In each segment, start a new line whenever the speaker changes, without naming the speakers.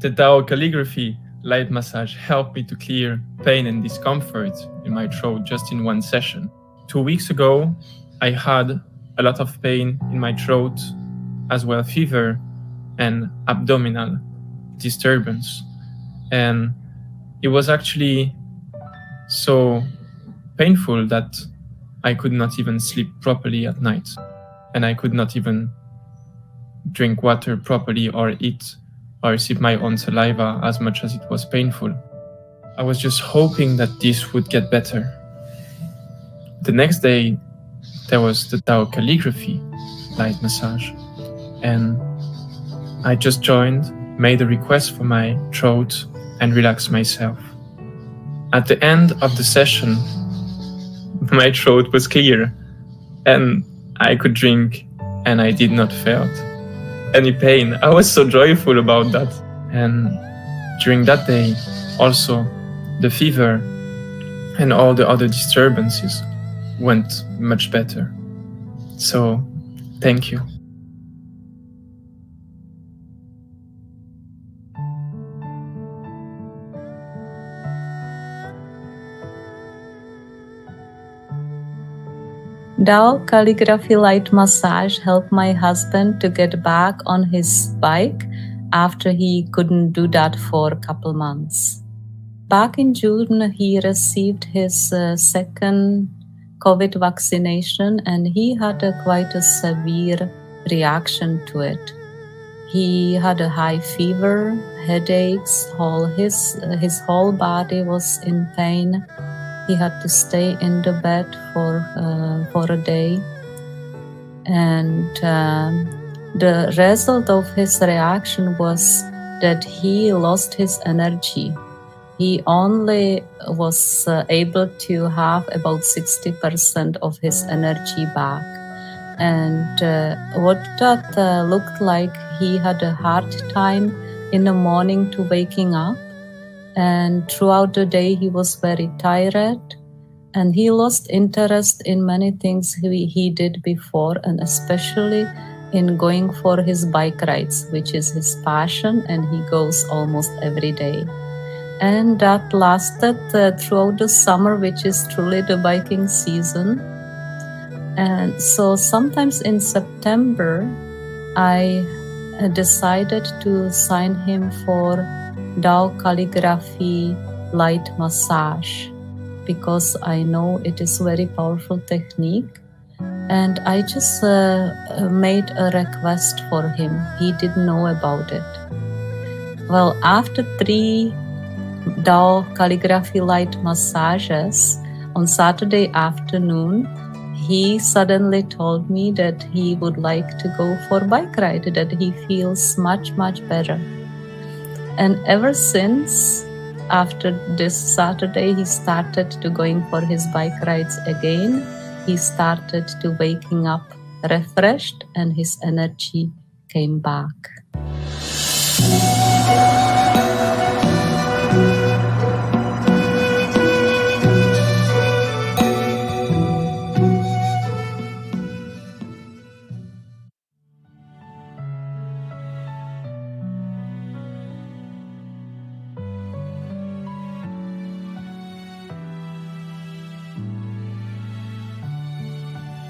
The Tao calligraphy light massage helped me to clear pain and discomfort in my throat just in one session. 2 weeks ago, I had a lot of pain in my throat, as well fever and abdominal disturbance. And it was actually so painful that I could not even sleep properly at night. And I could not even drink water properly or eat or sip my own saliva as much as it was painful. I was just hoping that this would get better. The next day, there was the Tao calligraphy light massage. And I just joined, made a request for my throat and relaxed myself. At the end of the session, my throat was clear and I could drink and I did not feel any pain. I was so joyful about that. And during that day, also the fever and all the other disturbances went much better. So, thank you.
Tao calligraphy light massage helped my husband to get back on his bike after he couldn't do that for a couple months. Back in June, he received his second COVID vaccination and he had quite a severe reaction to it. He had a high fever, headaches, his whole body was in pain. He had to stay in the bed for a day. And the result of his reaction was that he lost his energy. He only was able to have about 60% of his energy back. And what that looked like, he had a hard time in the morning to waking up. And throughout the day, he was very tired and he lost interest in many things he did before, and especially in going for his bike rides, which is his passion, and he goes almost every day. And that lasted throughout the summer, which is truly the biking season. And so sometimes in September, I decided to sign him for Tao calligraphy light massage because I know it is a very powerful technique, and I just made a request for him. He didn't know about it. Well, after 3 Tao calligraphy light massages on Saturday afternoon, he suddenly told me that he would like to go for a bike ride, that he feels much, much better. And ever since, after this Saturday, he started to going for his bike rides again. He started to waking up refreshed and his energy came back.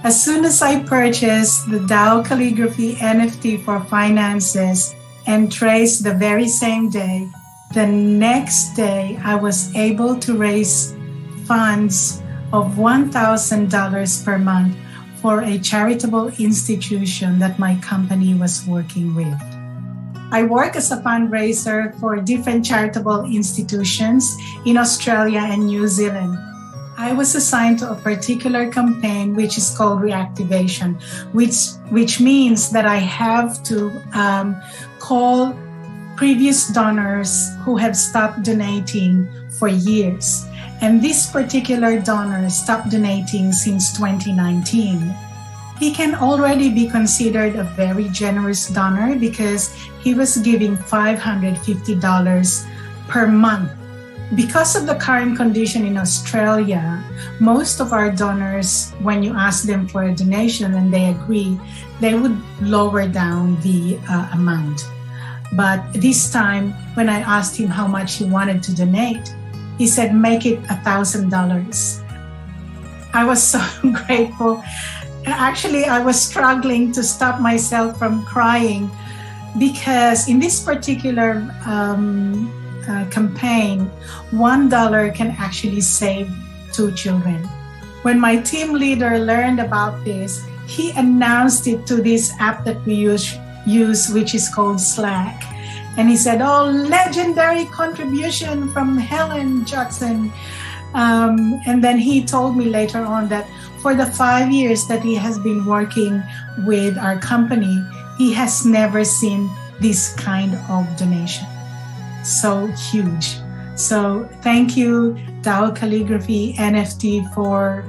As soon as I purchased the Tao calligraphy NFT for finances and traced the very same day, the next day I was able to raise funds of $1,000 per month for a charitable institution that my company was working with. I work as a fundraiser for different charitable institutions in Australia and New Zealand. I was assigned to a particular campaign which is called reactivation, which means that I have to call previous donors who have stopped donating for years. And this particular donor stopped donating since 2019. He can already be considered a very generous donor because he was giving $550 per month. Because of the current condition in Australia, most of our donors, when you ask them for a donation and they agree, they would lower down the amount. But this time, when I asked him how much he wanted to donate, he said, make it $1,000. I was so grateful. Actually, I was struggling to stop myself from crying because in this particular campaign, $1 can actually save 2 children. When my team leader learned about this, he announced it to this app that we use, which is called Slack. And he said, oh, legendary contribution from Helen Jackson. And then he told me later on that for the 5 years that he has been working with our company, he has never seen this kind of donation. So huge. So thank you, Dao Calligraphy NFT for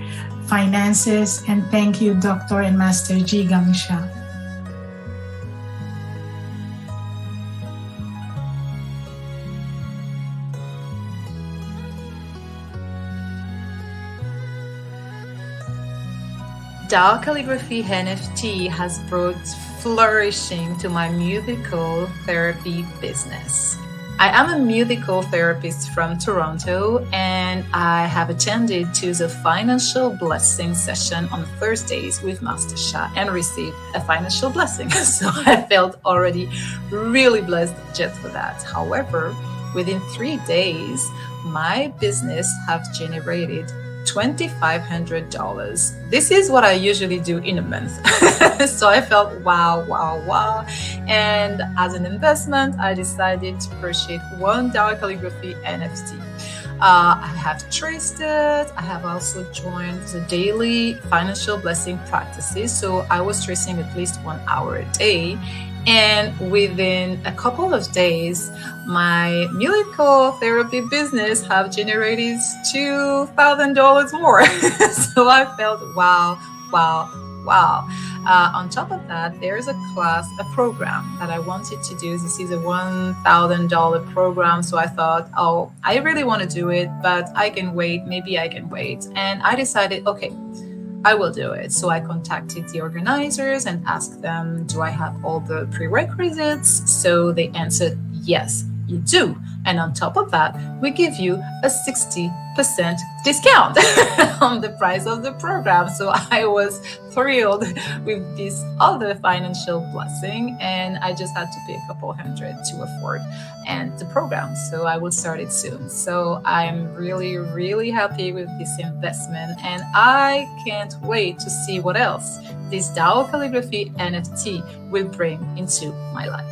finances, and thank you, Dr. and Master G. Gangsha.
Dao Calligraphy NFT has brought flourishing to my musical therapy business. I am a musical therapist from Toronto, and I have attended to the financial blessing session on Thursdays with Master Sha and received a financial blessing. So I felt already really blessed just for that. However, within 3 days, my business have generated $2,500. This is what I usually do in a month. So I felt wow. And as an investment, I decided to purchase one Dao Calligraphy NFT. I have traced it. I have also joined the daily financial blessing practices. So I was tracing at least 1 hour a day. And within a couple of days, my musical therapy business have generated $2,000 more. So I felt wow. On top of that, there's a program that I wanted to do. This is a $1,000 program. So I thought, oh, I really want to do it, but I can wait. Maybe I can wait. And I decided, okay, I will do it. So I contacted the organizers and asked them, do I have all the prerequisites? So they answered, yes, you do. And on top of that, we give you a 60% discount on the price of the program. So I was thrilled with this other financial blessing, and I just had to pay a couple hundred to afford and the program. So I will start it soon. So I'm really happy with this investment, and I can't wait to see what else this Dao Calligraphy NFT will bring into my life.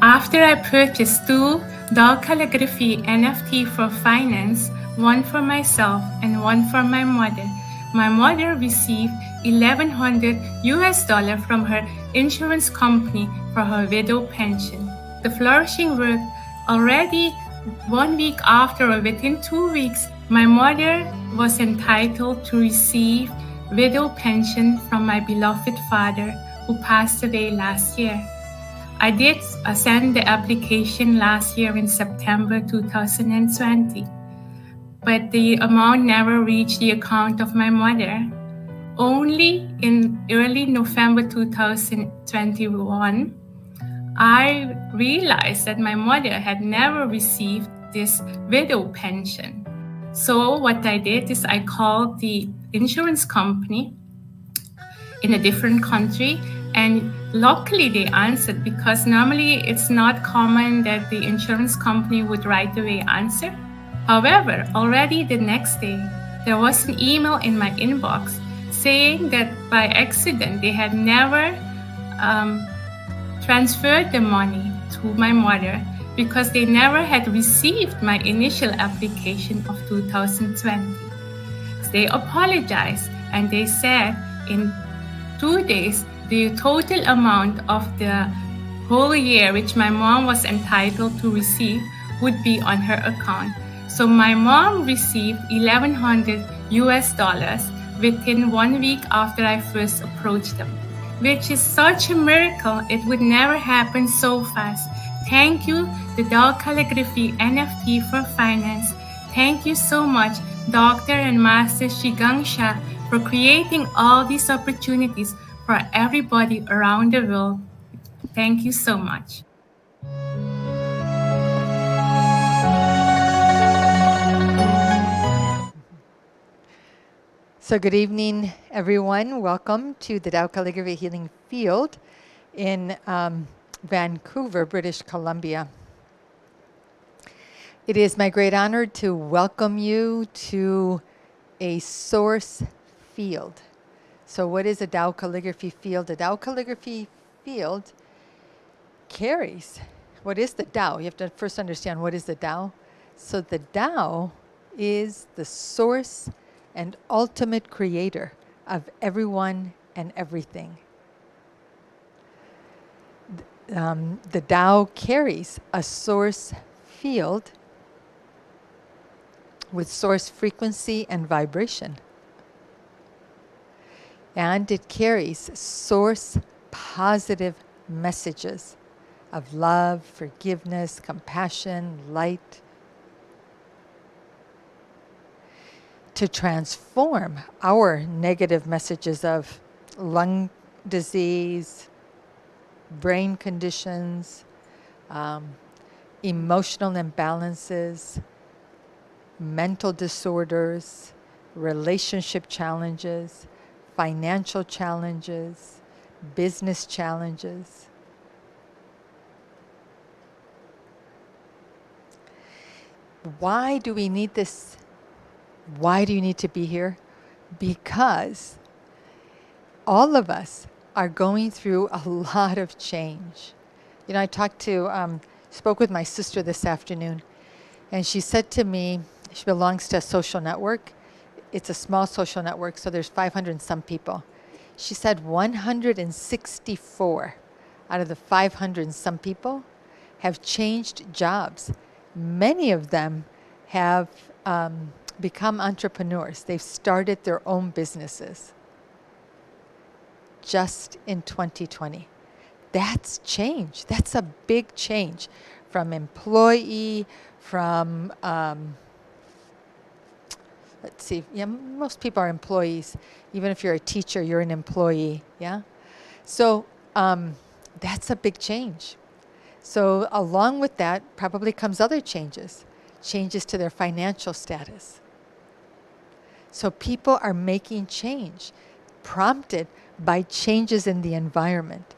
After I purchased 2 Dao Calligraphy NFT for finance, one for myself and one for my mother received $1,100 from her insurance company for her widow pension. The flourishing worked already 1 week after, or within 2 weeks, my mother was entitled to receive widow pension from my beloved father, who passed away last year. I did send the application last year in September 2020, but the amount never reached the account of my mother. Only in early November 2021, I realized that my mother had never received this widow pension. So what I did is I called the insurance company in a different country, and luckily they answered, because normally it's not common that the insurance company would right away answer. However, already the next day, there was an email in my inbox saying that by accident they had never transferred the money to my mother because they never had received my initial application of 2020. They apologized and they said in 2 days, the total amount of the whole year which my mom was entitled to receive would be on her account. So my mom received $1,100 within 1 week after I first approached them, which is such a miracle. It would never happen so fast. Thank you, the Dao Calligraphy NFT for Finance. Thank you so much, Dr. and Master Shigangsha, for creating all these opportunities for everybody around the world. Thank you so much.
So good evening, everyone. Welcome to the Tao Calligraphy Healing Field in Vancouver, British Columbia. It is my great honor to welcome you to a source field. So what is a Tao Calligraphy field? A Tao Calligraphy field carries, what is the Tao? You have to first understand what is the Tao. So the Tao is the source and ultimate creator of everyone and everything. The Tao carries a source field with source frequency and vibration. And it carries source positive messages of love, forgiveness, compassion, light, to transform our negative messages of lung disease, brain conditions, emotional imbalances, mental disorders, relationship challenges, financial challenges, business challenges. Why do we need this? Why do you need to be here? Because all of us are going through a lot of change. You know, I spoke with my sister this afternoon, and she said to me, she belongs to a social network. It's a small social network, so there's 500 and some people. She said 164 out of the 500 and some people have changed jobs. Many of them have become entrepreneurs. They've started their own businesses just in 2020. That's change. That's a big change from employee, from, let's see, yeah, most people are employees. Even if you're a teacher, you're an employee, yeah? So that's a big change. So along with that probably comes other changes to their financial status. So people are making change, prompted by changes in the environment.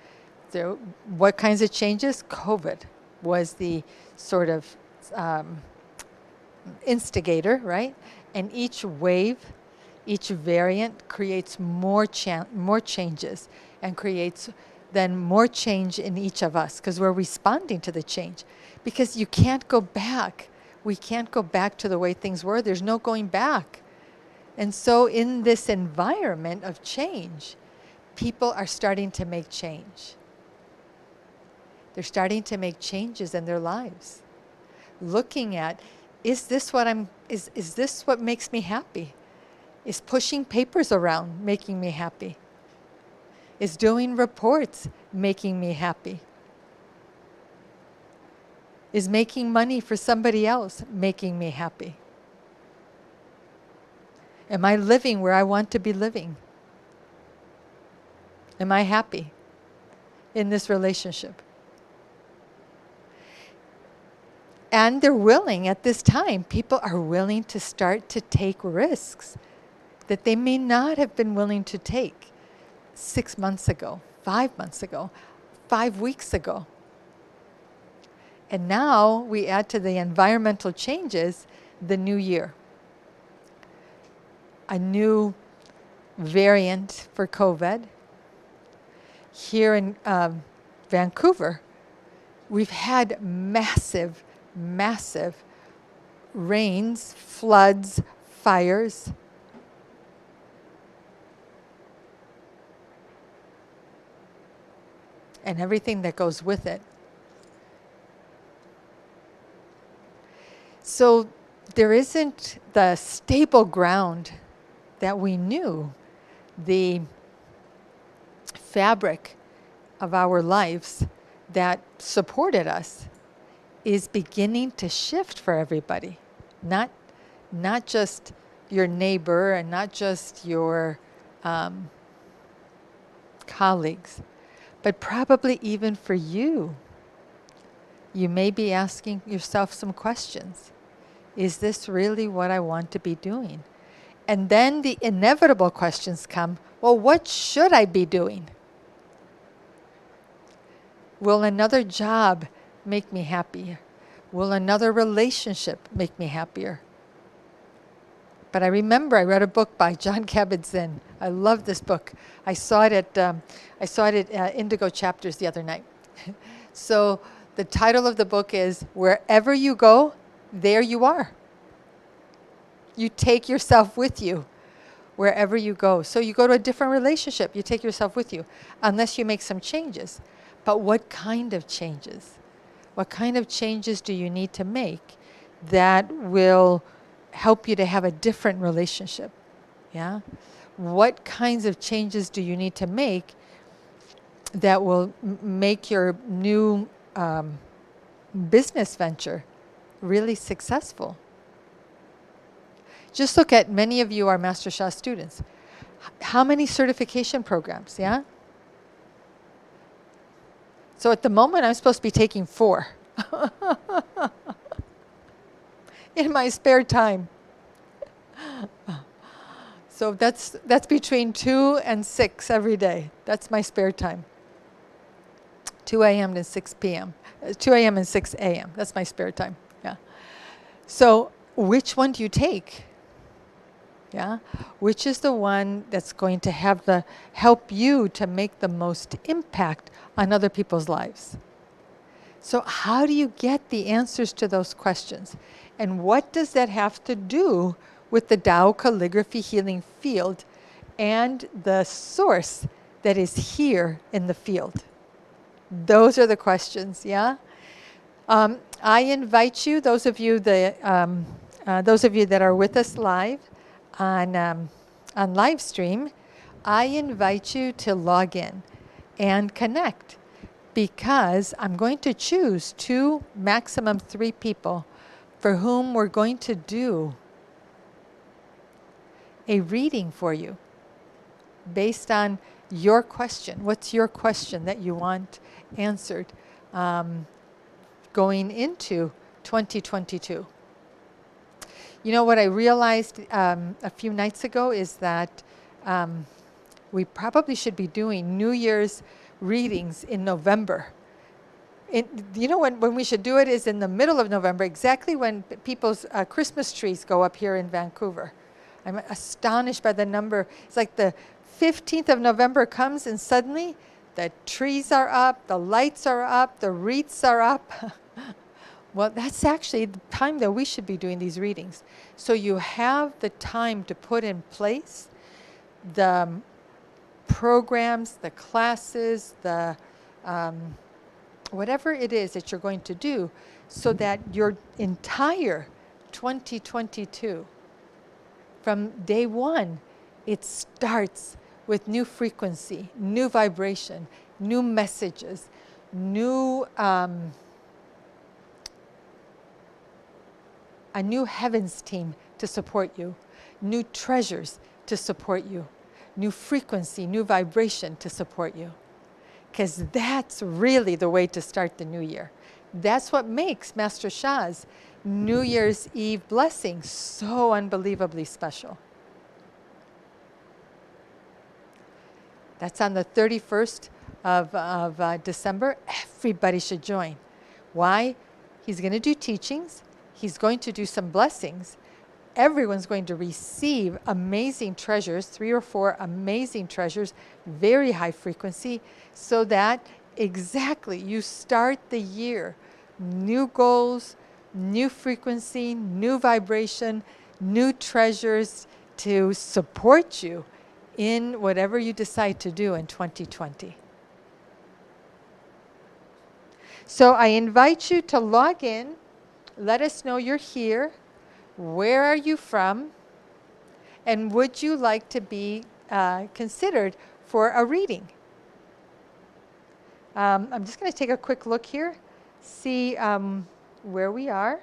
So what kinds of changes? COVID was the sort of instigator, right? And each wave, each variant creates more changes and creates then more change in each of us because we're responding to the change. Because you can't go back. We can't go back to the way things were. There's no going back. And so in this environment of change, people are starting to make change. They're starting to make changes in their lives. Looking at, is this what makes me happy? Is pushing papers around making me happy? Is doing reports making me happy? Is making money for somebody else making me happy? Am I living where I want to be living? Am I happy in this relationship? And they're willing at this time, people are willing to start to take risks that they may not have been willing to take 6 months ago, 5 months ago, 5 weeks ago. And now we add to the environmental changes the new year. A new variant for COVID. Here in Vancouver, we've had massive rains, floods, fires. And everything that goes with it. So there isn't the stable ground that we knew. The fabric of our lives that supported us is beginning to shift for everybody. Not just your neighbor and not just your colleagues, but probably even for you. You may be asking yourself some questions. Is this really what I want to be doing? And then the inevitable questions come, well, what should I be doing? Will another job make me happier? Will another relationship make me happier? But I remember I read a book by John Kabat-Zinn. I love this book. I saw it at Indigo Chapters the other night. So the title of the book is Wherever You Go, There You Are. You take yourself with you wherever you go. So you go to a different relationship, you take yourself with you, unless you make some changes. But what kind of changes? What kind of changes do you need to make that will help you to have a different relationship? Yeah? What kinds of changes do you need to make that will make your new business venture really successful? Just look at, many of you are Master Sha students. How many certification programs, yeah? So at the moment, I'm supposed to be taking 4 in my spare time. So that's between 2 and 6 every day. That's my spare time. 2 a.m. to 6 p.m. 2 a.m. and 6 a.m. That's my spare time. Yeah. So which one do you take? Yeah. Which is the one that's going to help you to make the most impact on other people's lives? So how do you get the answers to those questions? And what does that have to do with the Tao calligraphy healing field and the source that is here in the field? Those are the questions, yeah? I invite you, those of you that are with us live on live stream, I invite you to log in and connect, because I'm going to choose 2, maximum 3 people for whom we're going to do a reading for you based on your question. What's your question that you want answered going into 2022? You know what I realized a few nights ago is that we probably should be doing New Year's readings in November. You know when we should do it is in the middle of November, exactly when people's Christmas trees go up here in Vancouver. I'm astonished by the number. It's like the 15th of November comes and suddenly the trees are up, the lights are up, the wreaths are up. Well, that's actually the time that we should be doing these readings. So you have the time to put in place the programs, the classes, the whatever it is that you're going to do, so that your entire 2022, from day one, it starts with new frequency, new vibration, new messages, new a new heavens team to support you, new treasures to support you, new frequency, new vibration to support you. Because that's really the way to start the new year. That's what makes Master Sha's New Year's Eve blessing so unbelievably special. That's on the 31st of December. Everybody should join. Why? He's going to do teachings. He's going to do some blessings. Everyone's going to receive amazing treasures, 3 or 4 amazing treasures, very high frequency, so that exactly you start the year, new goals, new frequency, new vibration, new treasures to support you in whatever you decide to do in 2020. So I invite you to log in. Let us know you're here. Where are you from? And would you like to be considered for a reading? I'm just going to take a quick look here, see where we are.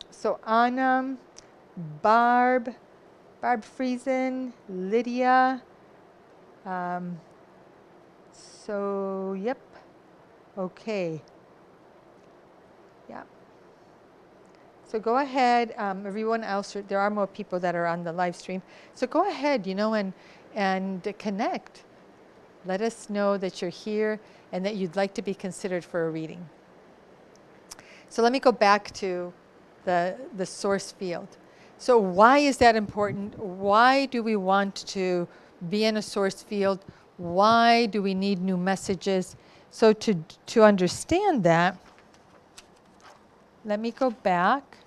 So Anna, Barb Friesen, Lydia. So, yep. Okay. Yeah. So go ahead, everyone else, there are more people that are on the live stream. So go ahead, and connect. Let us know that you're here and that you'd like to be considered for a reading. So let me go back to the source field. So why is that important? Why do we want to be in a source field? Why do we need new messages? So to understand that, let me go back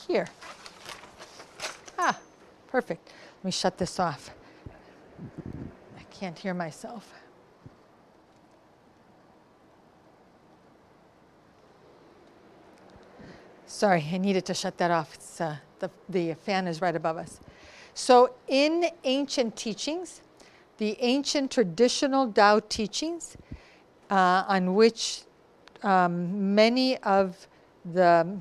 here. Perfect. Let me shut this off. I can't hear myself. Sorry, I needed to shut that off. It's, the fan is right above us. So in ancient teachings, the ancient traditional Tao teachings, on which many of the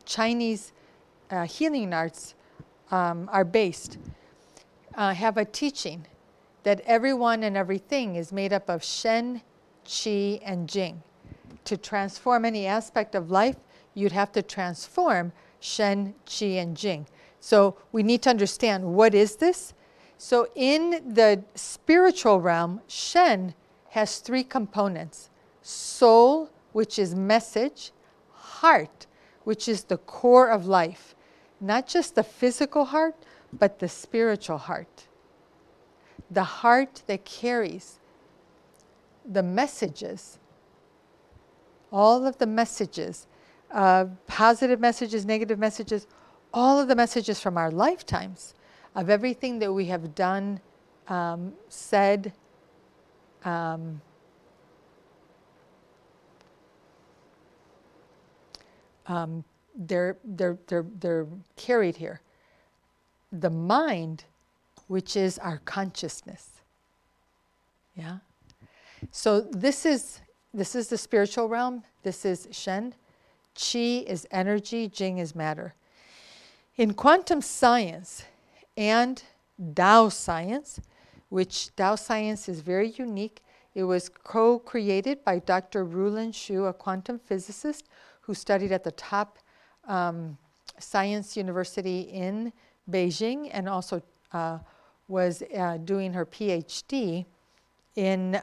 Chinese healing arts are based, have a teaching that everyone and everything is made up of Shen, Qi, and Jing. To transform any aspect of life, you'd have to transform Shen, Qi, and Jing. So we need to understand, what is this? So in the spiritual realm, Shen has three components: soul, which is message; heart, which is the core of life. Not just the physical heart, but the spiritual heart. The heart that carries the messages, all of the messages, positive messages, negative messages, all of the messages from our lifetimes, of everything that we have done, said, they're carried here. The mind, which is our consciousness. Yeah. So this is the spiritual realm. This is Shen. Qi is energy. Jing is matter. In quantum science and Tao science, which Tao science is very unique, it was co-created by Dr. Rulin Xu, a quantum physicist who studied at the top science university in Beijing, and also was doing her PhD in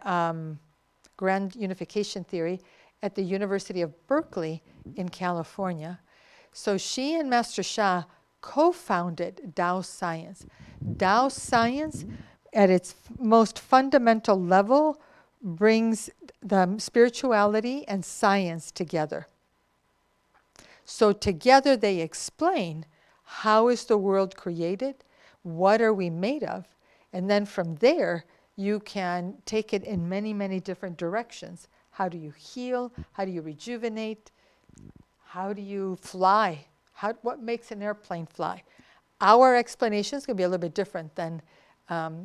grand unification theory at the University of Berkeley in California. So she and Master Sha co-founded Tao science. Tao science, at its most fundamental level, brings the spirituality and science together. So together they explain, how is the world created? What are we made of? And then from there, you can take it in many, many different directions. How do you heal? How do you rejuvenate? How do you fly? What makes an airplane fly? Our explanation is going to be a little bit different than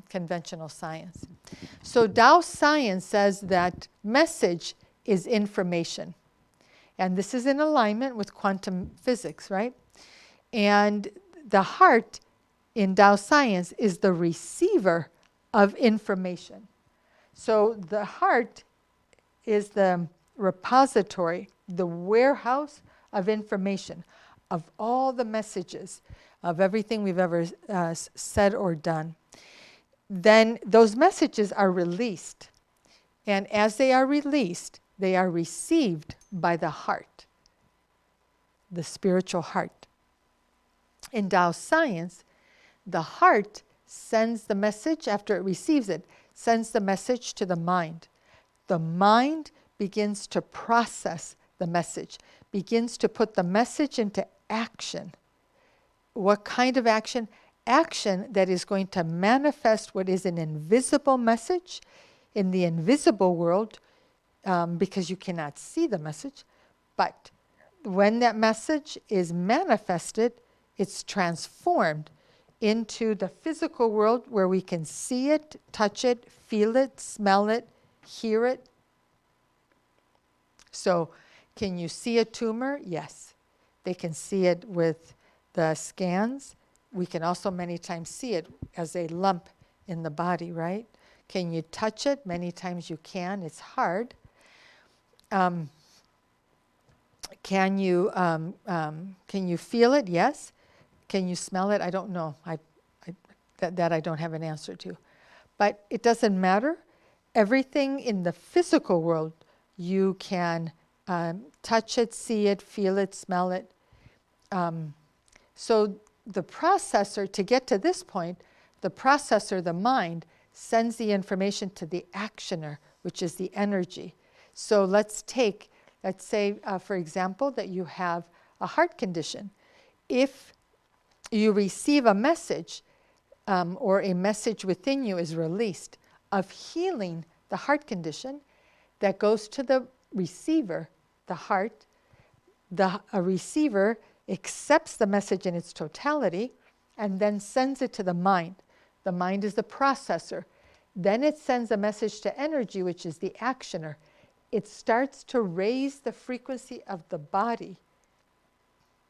conventional science. So Tao science says that message is information. And this is in alignment with quantum physics, right? And the heart in Tao science is the receiver of information. So the heart is the repository, the warehouse of information, of all the messages, of everything we've ever said or done. Then those messages are released. And as they are released, they are received by the heart, the spiritual heart. In Tao science, the heart sends the message after it receives it, sends the message to the mind. The mind begins to process the message, begins to put the message into action. What kind of action? Action that is going to manifest what is an invisible message in the invisible world, because you cannot see the message. But when that message is manifested, it's transformed into the physical world where we can see it, touch it, feel it, smell it, hear it. So can you see a tumor? Yes. They can see it with the scans. We can also many times see it as a lump in the body, right? Can you touch it? Many times you can. It's hard. Can you feel it? Yes. Can you smell it? I don't know. That I don't have an answer to. But it doesn't matter. Everything in the physical world, you can touch it, see it, feel it, smell it. So the processor, to get to this point, the processor, the mind, sends the information to the actioner, which is the energy. So let's say, for example, that you have a heart condition. If you receive a message, or a message within you is released of healing the heart condition, that goes to the receiver, the heart. A receiver accepts the message in its totality and then sends it to the mind. The mind is the processor. Then it sends a message to energy, which is the actioner. It starts to raise the frequency of the body.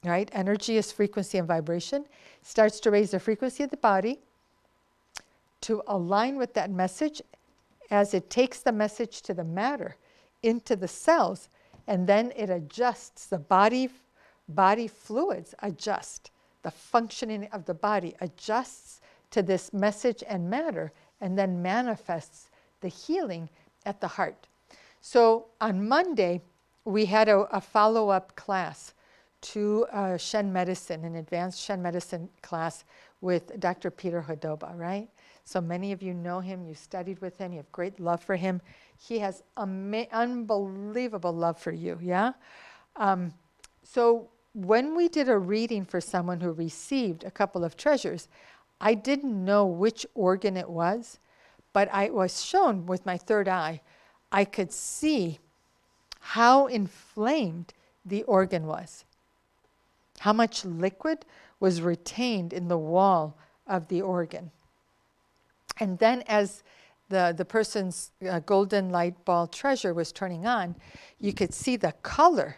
Right? Energy is frequency and vibration. Starts to raise the frequency of the body to align with that message as it takes the message to the matter, into the cells, and then it adjusts. The body fluids adjust. The functioning of the body adjusts to this message and matter, and then manifests the healing at the heart. So on Monday, we had a follow-up class to Shen Medicine, an advanced Shen Medicine class with Dr. Peter Hodoba, right? So many of you know him, you studied with him, you have great love for him. He has unbelievable love for you, yeah? So when we did a reading for someone who received a couple of treasures, I didn't know which organ it was, but I was shown with my third eye, I could see how inflamed the organ was. How much liquid was retained in the wall of the organ. And then as the person's golden light ball treasure was turning on, you could see the color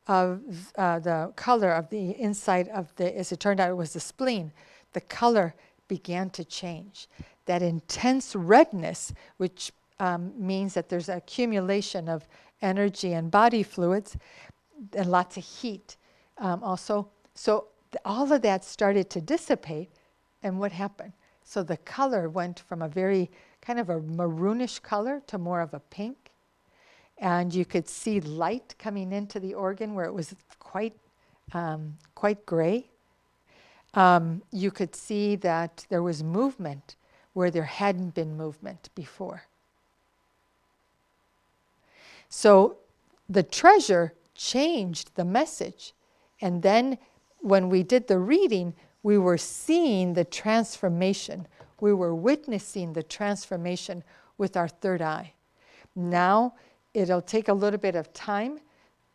of the inside of the, as it turned out it was the spleen, the color began to change. That intense redness, which means that there's accumulation of energy and body fluids and lots of heat also. So all of that started to dissipate, and what happened? So the color went from a very kind of a maroonish color to more of a pink. And you could see light coming into the organ where it was quite gray. You could see that there was movement where there hadn't been movement before. So the treasure changed the message. And then when we did the reading, we were seeing the transformation. We were witnessing the transformation with our third eye. Now, it'll take a little bit of time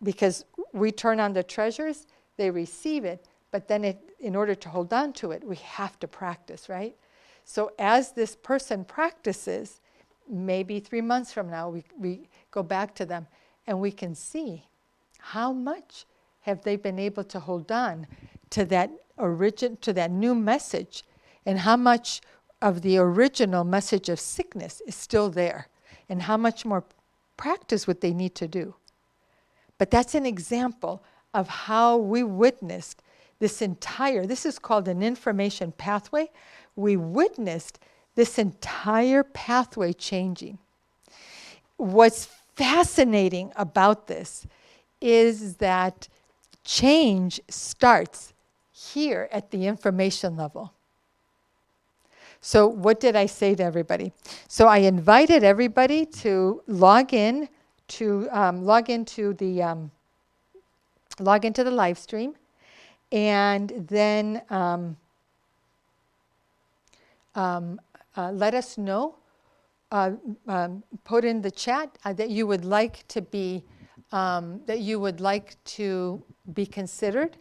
because we turn on the treasures, they receive it, but then in order to hold on to it, we have to practice, right? So as this person practices, maybe 3 months from now, we go back to them and we can see how much have they been able to hold on to that to that new message, and how much of the original message of sickness is still there, and how much more practice would they need to do. But that's an example of how we witnessed this is called an information pathway. We witnessed this entire pathway changing. What's fascinating about this is that change starts here at the information level. So what did I say to everybody? So I invited everybody to log into the live stream, and then let us know. Put in the chat that you would like to be considered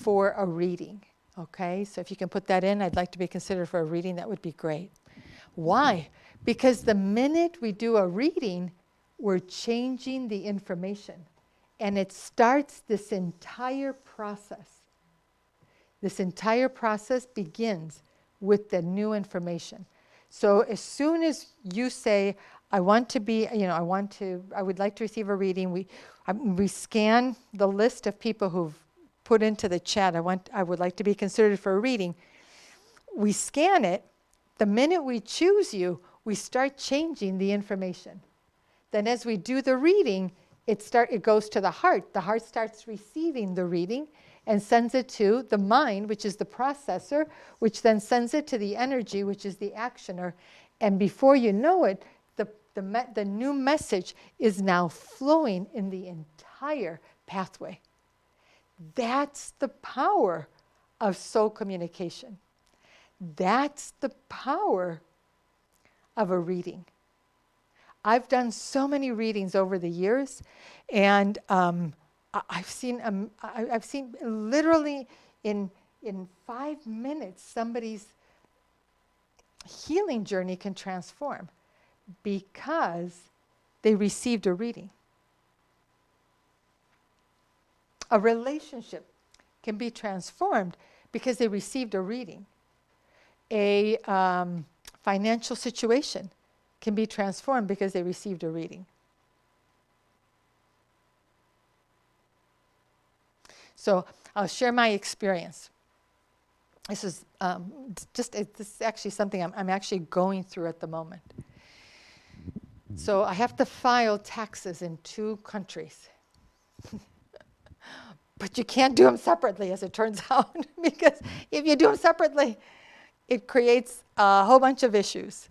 for a reading. Okay, so if you can put that in, I'd like to be considered for a reading. That would be great. Why? Because the minute we do a reading, we're changing the information. And it starts this entire process. This entire process begins with the new information. So as soon as you say, I want to be, I would like to receive a reading, we scan the list of people who've put into the chat, I would like to be considered for a reading. We scan it. The minute we choose you, we start changing the information. Then as we do the reading, it goes to the heart. The heart starts receiving the reading and sends it to the mind, which is the processor, which then sends it to the energy, which is the actioner. And before you know it, the new message is now flowing in the entire pathway. That's the power of soul communication. That's the power of a reading. I've done so many readings over the years, and I've seen literally in 5 minutes somebody's healing journey can transform because they received a reading. A relationship can be transformed because they received a reading. A financial situation can be transformed because they received a reading. So I'll share my experience. This is this is actually something I'm actually going through at the moment. So I have to file taxes in 2 countries. But you can't do them separately, as it turns out, because if you do them separately, it creates a whole bunch of issues.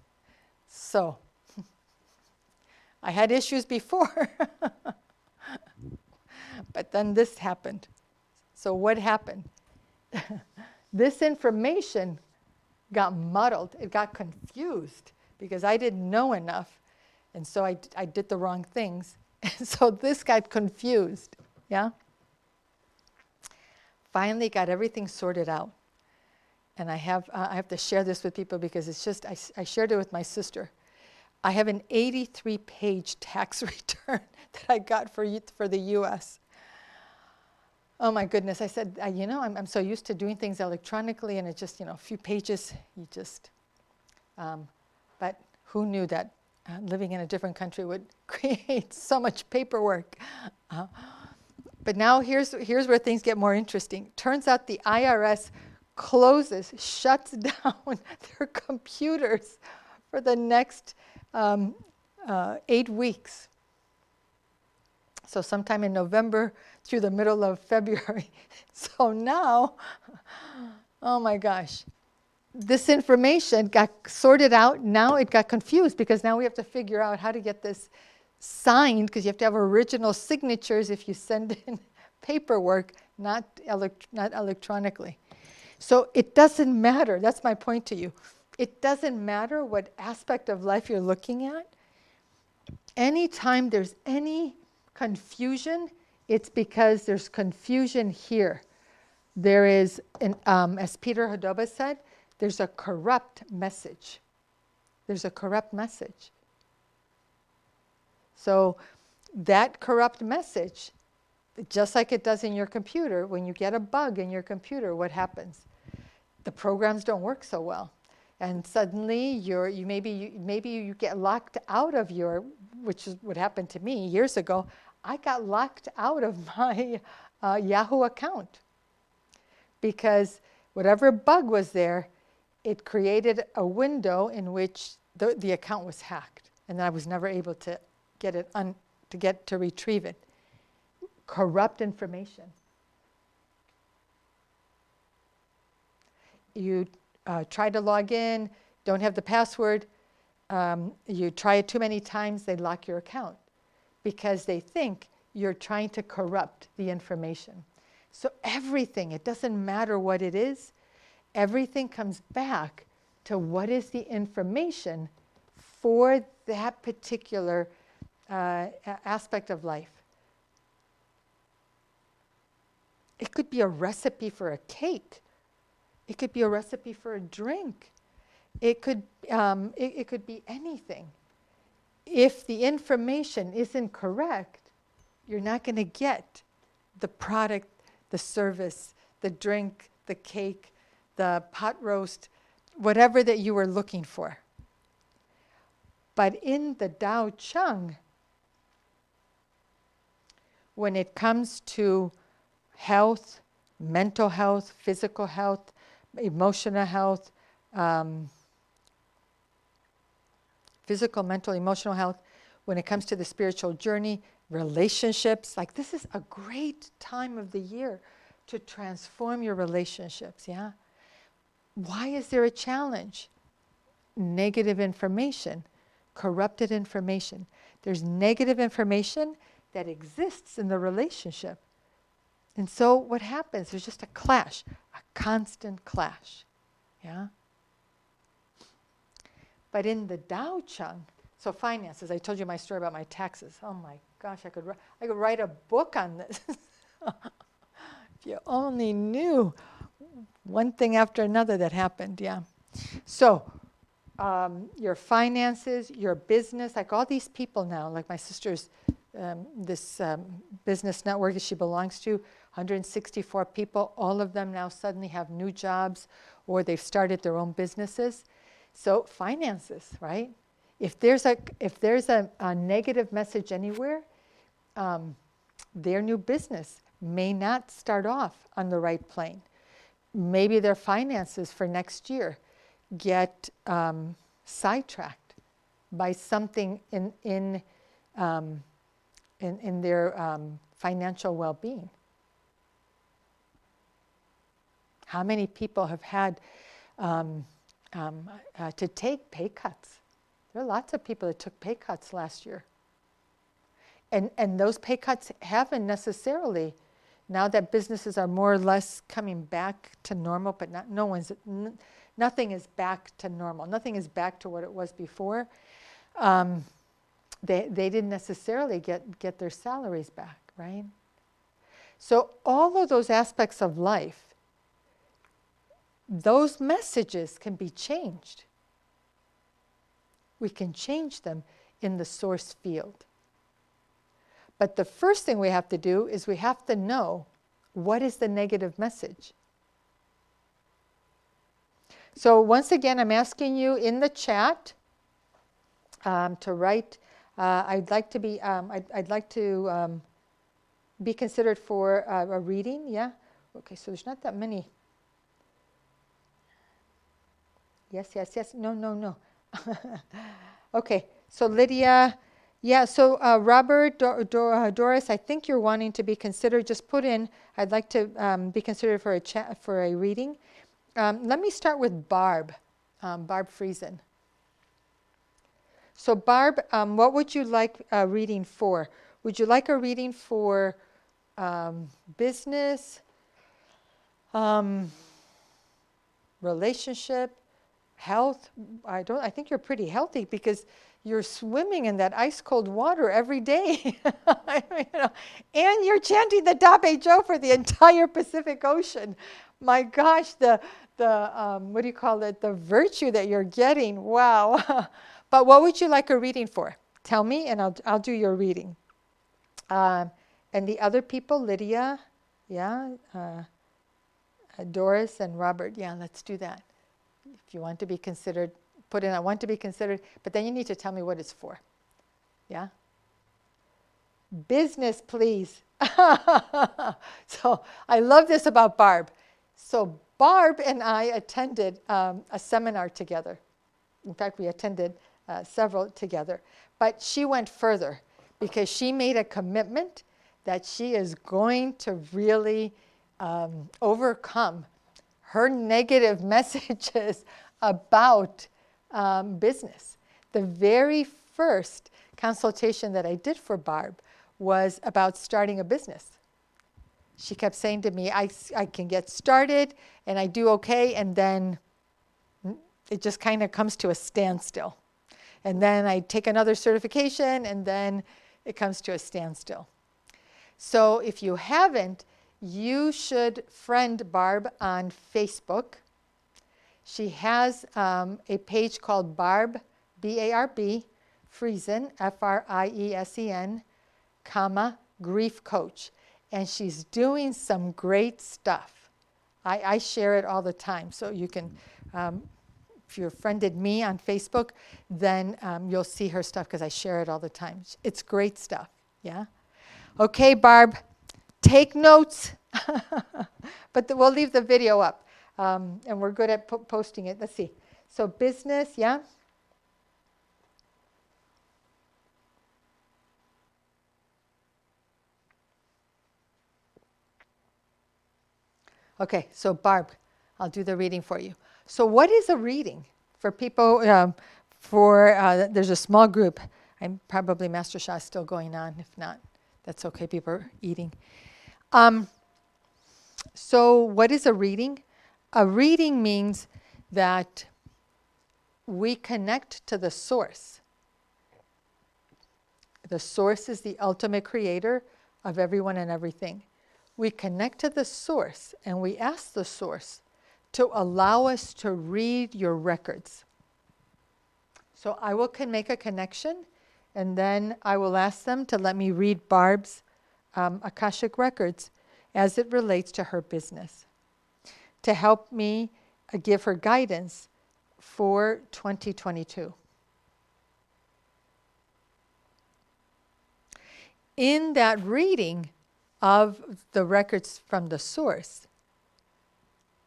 So I had issues before, but then this happened. So what happened? This information got muddled. It got confused because I didn't know enough. And so I did the wrong things. And so this got confused, yeah? Finally got everything sorted out. And I have to share this with people because it's just, I shared it with my sister. I have an 83-page tax return that I got for the U.S. Oh my goodness, I said, I'm so used to doing things electronically and it's just, a few pages, but who knew that living in a different country would create so much paperwork. But now here's where things get more interesting. Turns out the IRS shuts down their computers for the next 8 weeks. So sometime in November through the middle of February. So now, oh my gosh, this information got sorted out. Now it got confused because now we have to figure out how to get this signed, because you have to have original signatures if you send in paperwork, not electronically. So it doesn't matter. That's my point to you. It doesn't matter what aspect of life you're looking at. Anytime there's any confusion, it's because there's confusion here. There is, as Peter Hodoba said, there's a corrupt message. There's a corrupt message. So that corrupt message, just like it does in your computer, when you get a bug in your computer, what happens? The programs don't work so well. And suddenly maybe you get locked out of which is what happened to me years ago. I got locked out of my Yahoo account because whatever bug was there, it created a window in which the account was hacked, and I was never able to to retrieve it. Corrupt information. You try to log in, don't have the password. You try it too many times, they lock your account because they think you're trying to corrupt the information. So everything, it doesn't matter what it is, everything comes back to what is the information for that particular aspect of life. It could be a recipe for a cake, It could be a recipe for a drink. It could be anything. If the information isn't correct, you're not going to get the product, the service, the drink, the cake, the pot roast, whatever that you were looking for. But in the Tao Chang, when it comes to health, mental health, physical health, emotional health, physical, mental, emotional health, when it comes to the spiritual journey, relationships, like this is a great time of the year to transform your relationships, yeah? Why is there a challenge? Negative information, corrupted information. There's negative information that exists in the relationship. And so what happens? There's just a clash, a constant clash, yeah? But in the Tao Chang, so finances, I told you my story about my taxes. Oh my gosh, I could write a book on this. If you only knew one thing after another that happened, yeah. So your finances, your business, like all these people now, like my sister's, this business network that she belongs to, 164 people, all of them now suddenly have new jobs or they've started their own businesses. So finances, right? If there's a negative message anywhere, their new business may not start off on the right plane. Maybe their finances for next year get sidetracked by something in their financial well-being. How many people have had to take pay cuts? There are lots of people that took pay cuts last year. And those pay cuts haven't necessarily, now that businesses are more or less coming back to normal, but nothing is back to normal. Nothing is back to what it was before. They didn't necessarily get their salaries back, right? So all of those aspects of life, those messages can be changed. We can change them in the source field. But the first thing we have to do is we have to know what is the negative message. So once again, I'm asking you in the chat to write. I'd like to be considered for a reading. Yeah. Okay. So there's not that many. Yes. No. Okay. So Lydia. Yeah, so Robert, Doris, I think you're wanting to be considered. Just put in, I'd like to be considered for a reading. Let me start with Barb, Barb Friesen. So Barb, what would you like a reading for? Would you like a reading for business, relationship, health? I think you're pretty healthy because you're swimming in that ice cold water every day. And you're chanting the Dabe Jo for the entire Pacific Ocean. My gosh, the what do you call it? The virtue that you're getting. Wow. But what would you like a reading for? Tell me and I'll do your reading. And the other people, Lydia, yeah, Doris and Robert, yeah, let's do that. If you want to be considered, put in I want to be considered, but then you need to tell me what it's for. Yeah? Business, please. So I love this about Barb. So Barb and I attended a seminar together. In fact, we attended several together. But she went further because she made a commitment that she is going to really overcome her negative messages about business. The very first consultation that I did for Barb was about starting a business. She kept saying to me, I can get started and I do okay, and then it just kind of comes to a standstill. And then I take another certification and then it comes to a standstill. So if you haven't, you should friend Barb on Facebook. She has a page called Barb, B-A-R-B, Friesen, F-R-I-E-S-E-N, comma, grief coach. And she's doing some great stuff. I share it all the time. So you can, if you friended me on Facebook, then you'll see her stuff because I share it all the time. It's great stuff, yeah? Okay, Barb, take notes. But we'll leave the video up. And we're good at posting it. Let's see. So business, yeah? Okay, so Barb, I'll do the reading for you. So what is a reading? For people, there's a small group. I'm probably Master Sha is still going on. If not, that's okay. People are eating. So what is a reading? A reading means that we connect to the source. The source is the ultimate creator of everyone and everything. We connect to the source and we ask the source to allow us to read your records. So I will make a connection and then I will ask them to let me read Barb's Akashic records as it relates to her business, to help me give her guidance for 2022. In that reading of the records from the source,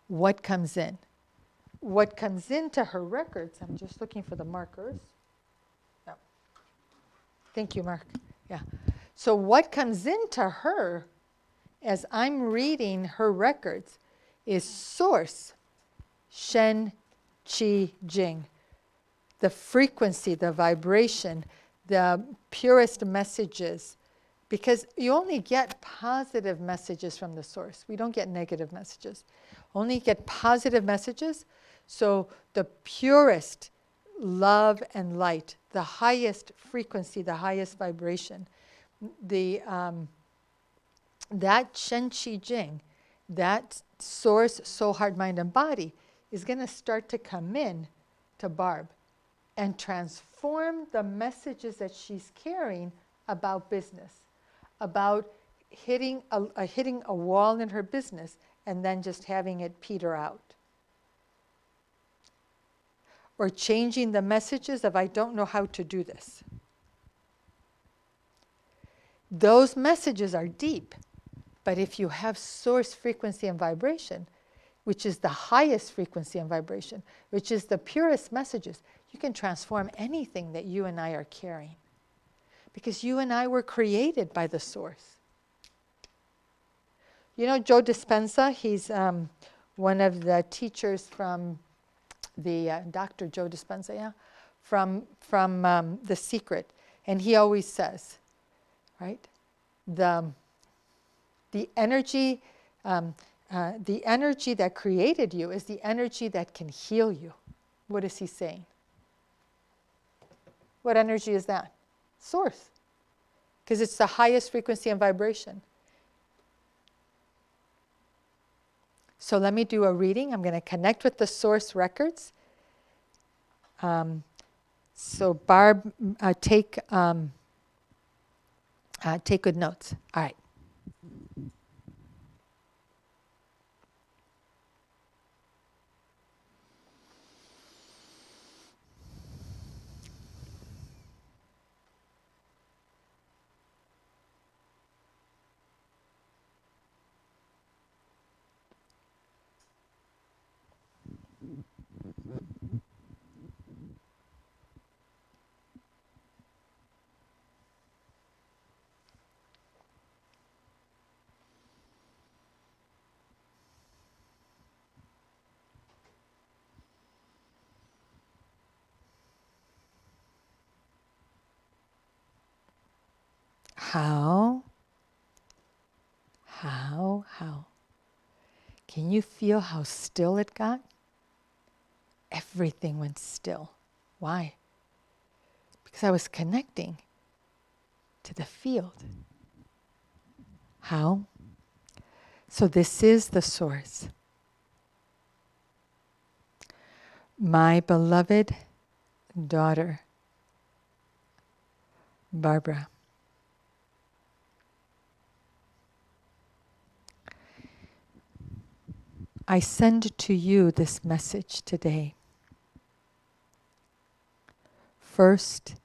what comes in? What comes into her records, I'm just looking for the markers. Oh. Thank you, Mark. Yeah. So what comes into her as I'm reading her records is source, Shen, Qi, Jing. The frequency, the vibration, the purest messages. Because you only get positive messages from the source. We don't get negative messages. Only get positive messages. So the purest love and light, the highest frequency, the highest vibration, that Shen Qi Jing, that source, soul, heart, mind, and body is going to start to come in to Barb and transform the messages that she's carrying about business, about hitting a wall in her business and then just having it peter out. Or changing the messages of, I don't know how to do this. Those messages are deep, but if you have source frequency and vibration, which is the highest frequency and vibration, which is the purest messages, you can transform anything that you and I are carrying. Because you and I were created by the source. You know Joe Dispenza? He's one of the teachers from the Dr. Joe Dispenza, yeah, from The Secret, and he always says, right, the energy that created you is the energy that can heal you. What is he saying? What energy is that? Source, because it's the highest frequency and vibration. So let me do a reading. I'm going to connect with the source records. So Barb, take good notes. All right. How? Can you feel how still it got? Everything went still. Why? Because I was connecting to the field. How? So this is the source. My beloved daughter, Barbara. I send to you this message today. First,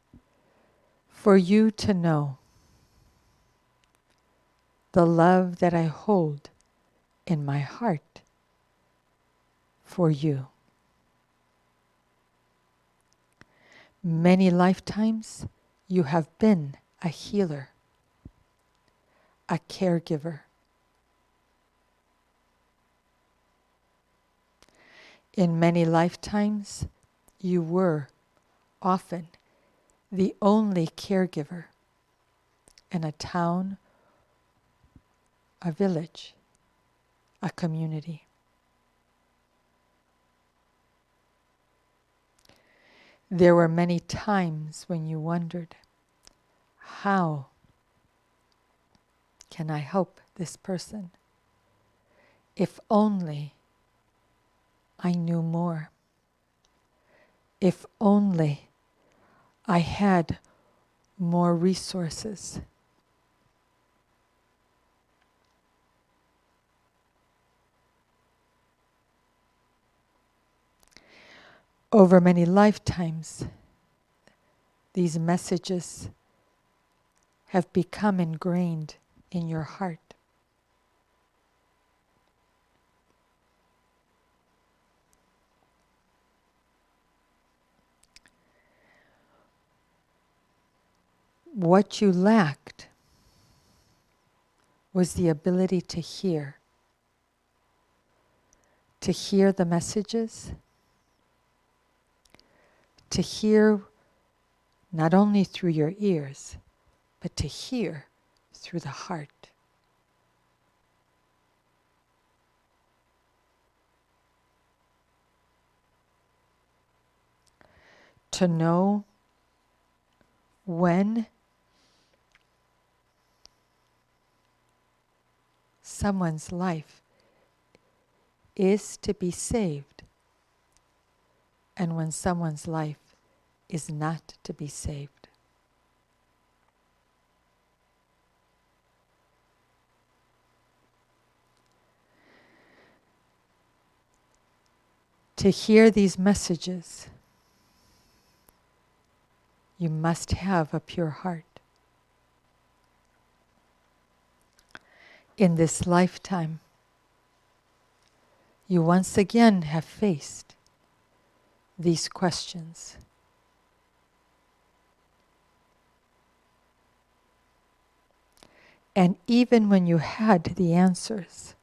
for you to know the love that I hold in my heart for you. Many lifetimes you have been a healer, a caregiver. In many lifetimes, you were often the only caregiver in a town, a village, a community. There were many times when you wondered, how can I help this person? If only I knew more. If only I had more resources. Over many lifetimes, these messages have become ingrained in your heart. What you lacked was the ability to hear the messages, to hear not only through your ears, but to hear through the heart. To know when someone's life is to be saved and when someone's life is not to be saved. To hear these messages, you must have a pure heart. In this lifetime, you once again have faced these questions. And even when you had the answers,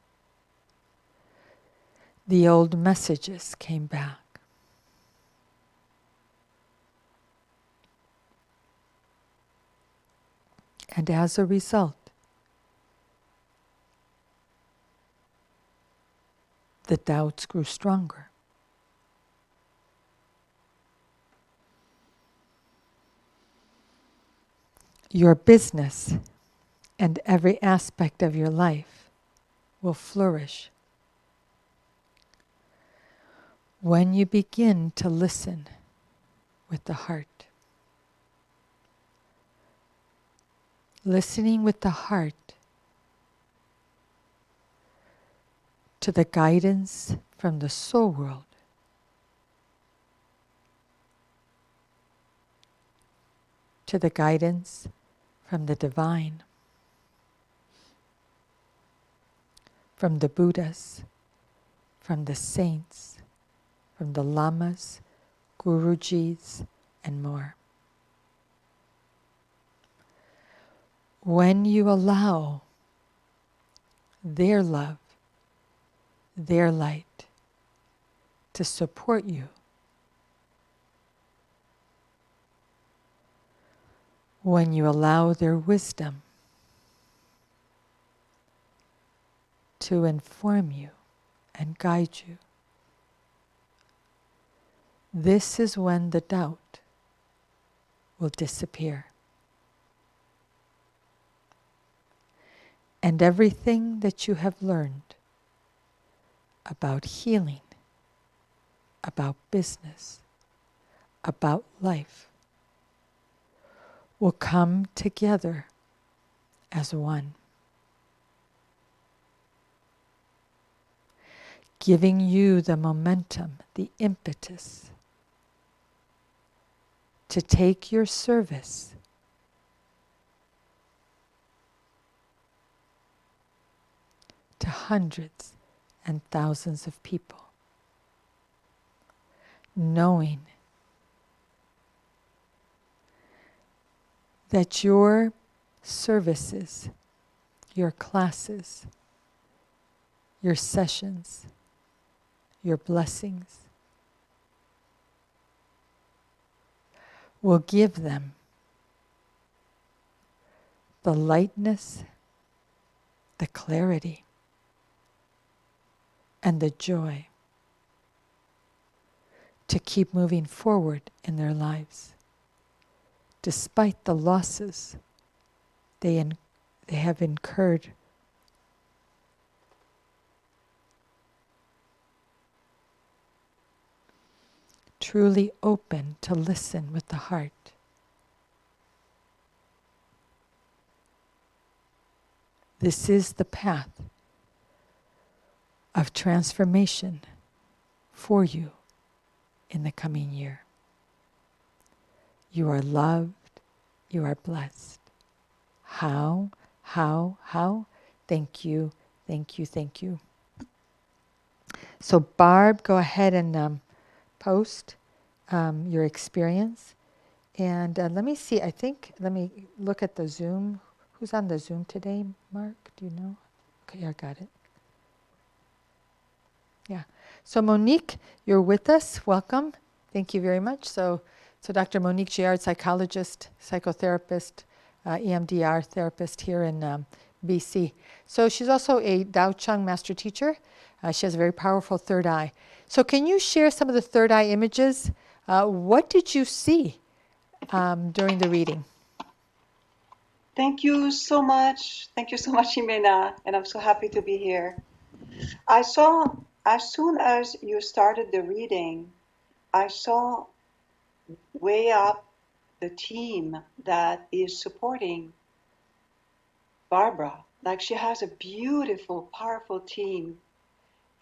the old messages came back. And as a result, the doubts grew stronger. Your business and every aspect of your life will flourish when you begin to listen with the heart. Listening with the heart to the guidance from the soul world, to the guidance from the divine, from the Buddhas, from the saints, from the lamas, gurujis, and more. When you allow their love, their light to support you, when you allow their wisdom to inform you and guide you, this is when the doubt will disappear. And everything that you have learned about healing about business, about life, will come together as one, giving you the momentum, the impetus to take your service to hundreds and thousands of people, knowing that your services, your classes, your sessions, your blessings will give them the lightness, the clarity, and the joy to keep moving forward in their lives, despite the losses they have incurred. Truly open to listen with the heart. This is the path of transformation for you in the coming year. You are loved. You are blessed. How? Thank you, thank you, thank you. So Barb, go ahead and post your experience. And let me see, let me look at the Zoom. Who's on the Zoom today, Mark? Do you know? Okay, I got it. Yeah. So Monique, you're with us. Welcome. Thank you very much. So Dr. Monique Giard, psychologist, psychotherapist, EMDR therapist here in BC. So she's also a Tao Chang master teacher. She has a very powerful third eye. So can you share some of the third eye images? What did you see during the reading?
Thank you so much. Thank you so much, Jimena. And I'm so happy to be here. I saw, as soon as you started the reading, I saw way up the team that is supporting Barbara. Like, she has a beautiful, powerful team.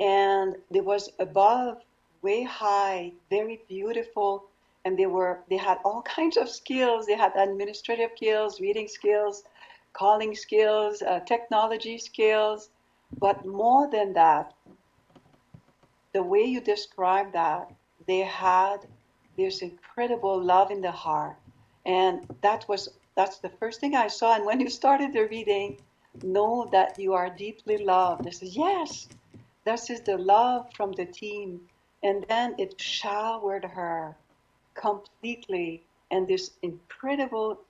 And there was above, way high, very beautiful. And they had all kinds of skills. They had administrative skills, reading skills, calling skills, technology skills. But more than that, the way you described that, they had this incredible love in the heart. And that's the first thing I saw. And when you started the reading, know that you are deeply loved. I said, yes, this is the love from the team. And then it showered her completely. And this incredible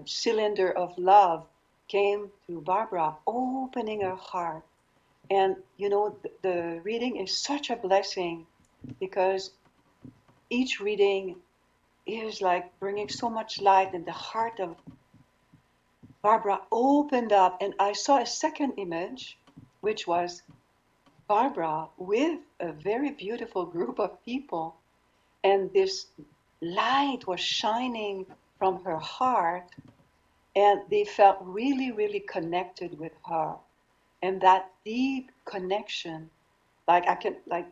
cylinder of love came to Barbara, opening her heart. And you know, the reading is such a blessing because each reading is like bringing so much light, and the heart of Barbara opened up. And I saw a second image, which was Barbara with a very beautiful group of people. And this light was shining from her heart, and they felt really, really connected with her. And that deep connection, like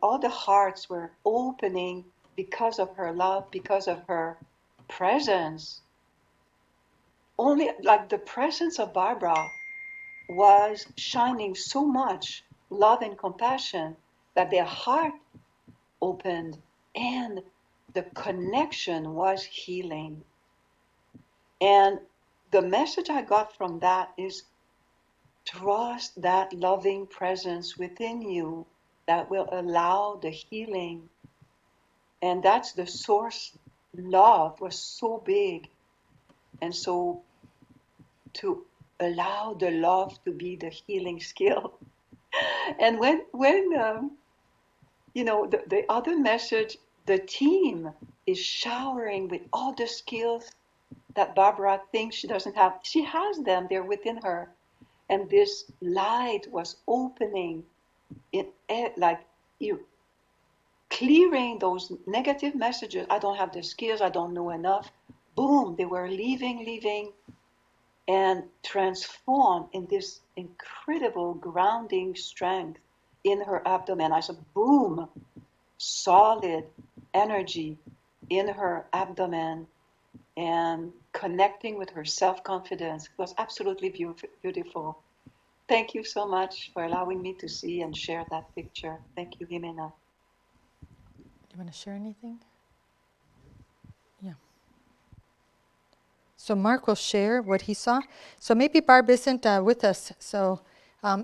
all the hearts were opening because of her love, because of her presence. Only like the presence of Barbara was shining so much love and compassion that their heart opened, and the connection was healing. And the message I got from that is, trust that loving presence within you that will allow the healing. And that's the source. Love was so big. And so to allow the love to be the healing skill. And when you know, the other message, the team is showering with all the skills that Barbara thinks she doesn't have. She has them, they're within her. And this light was opening, clearing those negative messages. I don't have the skills, I don't know enough. Boom, they were leaving, and transformed in this incredible grounding strength in her abdomen. I said, boom, solid energy in her abdomen and connecting with her self-confidence. It was absolutely beautiful. Thank you so much for allowing me to see and share that picture. Thank you, Jimena.
Do you want to share anything? Yeah. So Mark will share what he saw. So maybe Barb isn't with us. So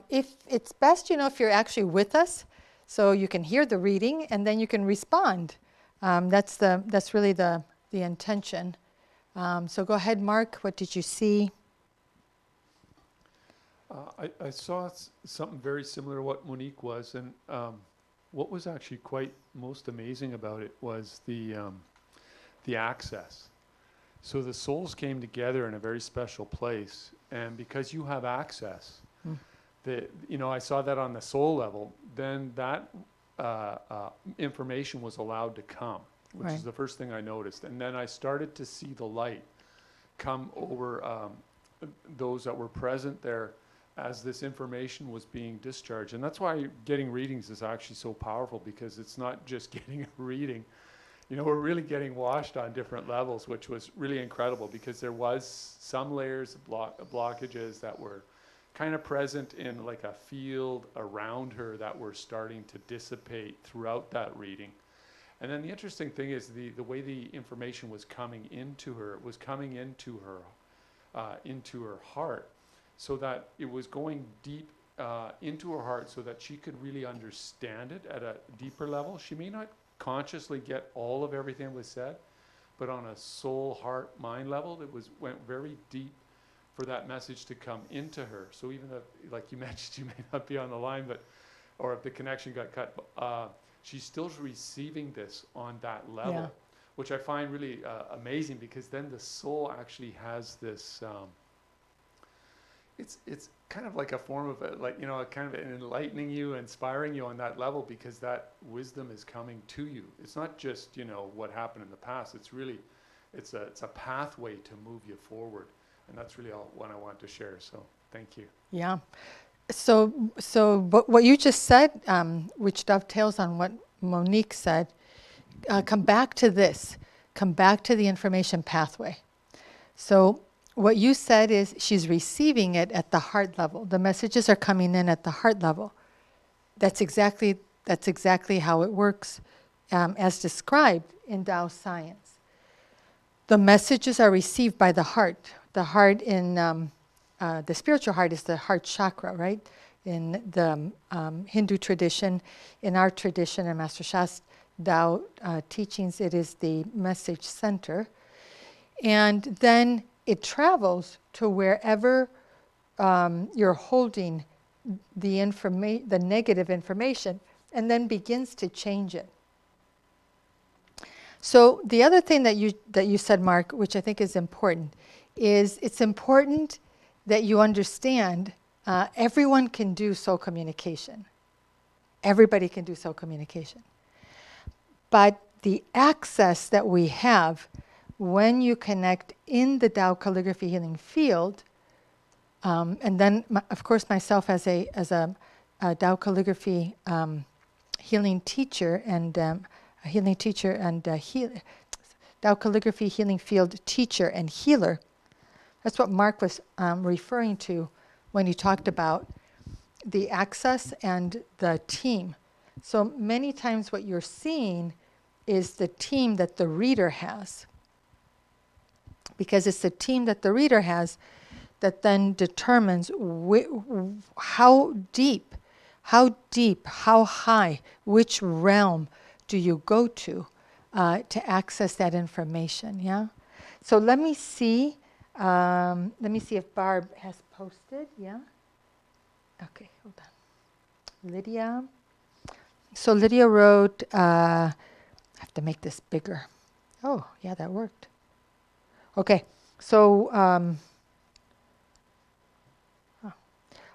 if it's best, if you're actually with us, so you can hear the reading and then you can respond. That's really the intention. So go ahead, Mark. What did you see?
I saw something very similar to what Monique was, and what was actually quite most amazing about it was the access. So the souls came together in a very special place, and because you have access, I saw that on the soul level. Then that information was allowed to come, which is the first thing I noticed, and then I started to see the light come over those that were present there as this information was being discharged. And that's why getting readings is actually so powerful, because it's not just getting a reading. We're really getting washed on different levels, which was really incredible, because there was some layers of blockages that were kind of present in like a field around her that were starting to dissipate throughout that reading. And then the interesting thing is the way the information was coming into her, it was coming into her heart, so that it was going deep into her heart so that she could really understand it at a deeper level. She may not consciously get all of everything that was said, but on a soul, heart, mind level, went very deep for that message to come into her. So even if, like you mentioned, you may not be on the line, or if the connection got cut, she's still receiving this on that level, which I find really amazing, because then the soul actually has this, it's kind of like a form of kind of enlightening you, inspiring you on that level, because that wisdom is coming to you. It's not just, what happened in the past. It's really, it's a pathway to move you forward. And that's really all what I want to share. So thank you.
Yeah. So what you just said, which dovetails on what Monique said, come back to this. Come back to the information pathway. So what you said is she's receiving it at the heart level. The messages are coming in at the heart level. That's exactly how it works, as described in Tao science. The messages are received by the heart. The heart in the spiritual heart is the heart chakra, right? In the Hindu tradition, in our tradition, and Master Sha's Tao teachings, it is the message center. And then it travels to wherever you're holding the negative information, and then begins to change it. So the other thing that you said, Mark, which I think is important, is it's important that you understand everyone can do soul communication. Everybody can do soul communication. But the access that we have when you connect in the Tao calligraphy healing field, and then of course myself as a Tao calligraphy healing teacher and Tao calligraphy healing field teacher and healer. That's what Mark was referring to when he talked about the access and the team. So many times what you're seeing is the team that the reader has. Because it's the team that the reader has that then determines how deep, how high, which realm do you go to access that information, yeah? So let me see if Barb has posted, yeah? Okay, hold on. Lydia. So Lydia wrote, I have to make this bigger. Oh, yeah, that worked. Okay, so,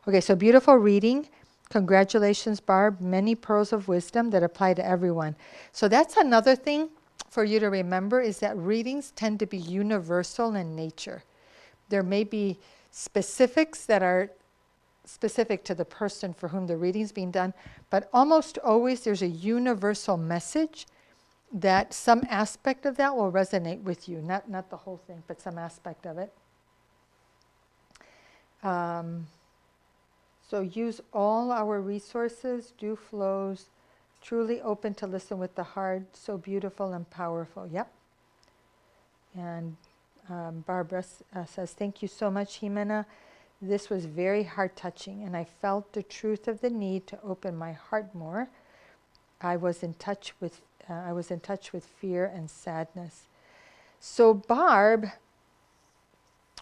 okay, so beautiful reading. Congratulations, Barb. Many pearls of wisdom that apply to everyone. So that's another thing for you to remember, is that readings tend to be universal in nature. There may be specifics that are specific to the person for whom the reading is being done, but almost always there's a universal message that some aspect of that will resonate with you. Not the whole thing, but some aspect of it. So use all our resources, do flows, truly open to listen with the heart, so beautiful and powerful. Yep. And Barbara says, thank you so much, Jimena. This was very heart-touching, and I felt the truth of the need to open my heart more. I was in touch with fear and sadness. So Barb,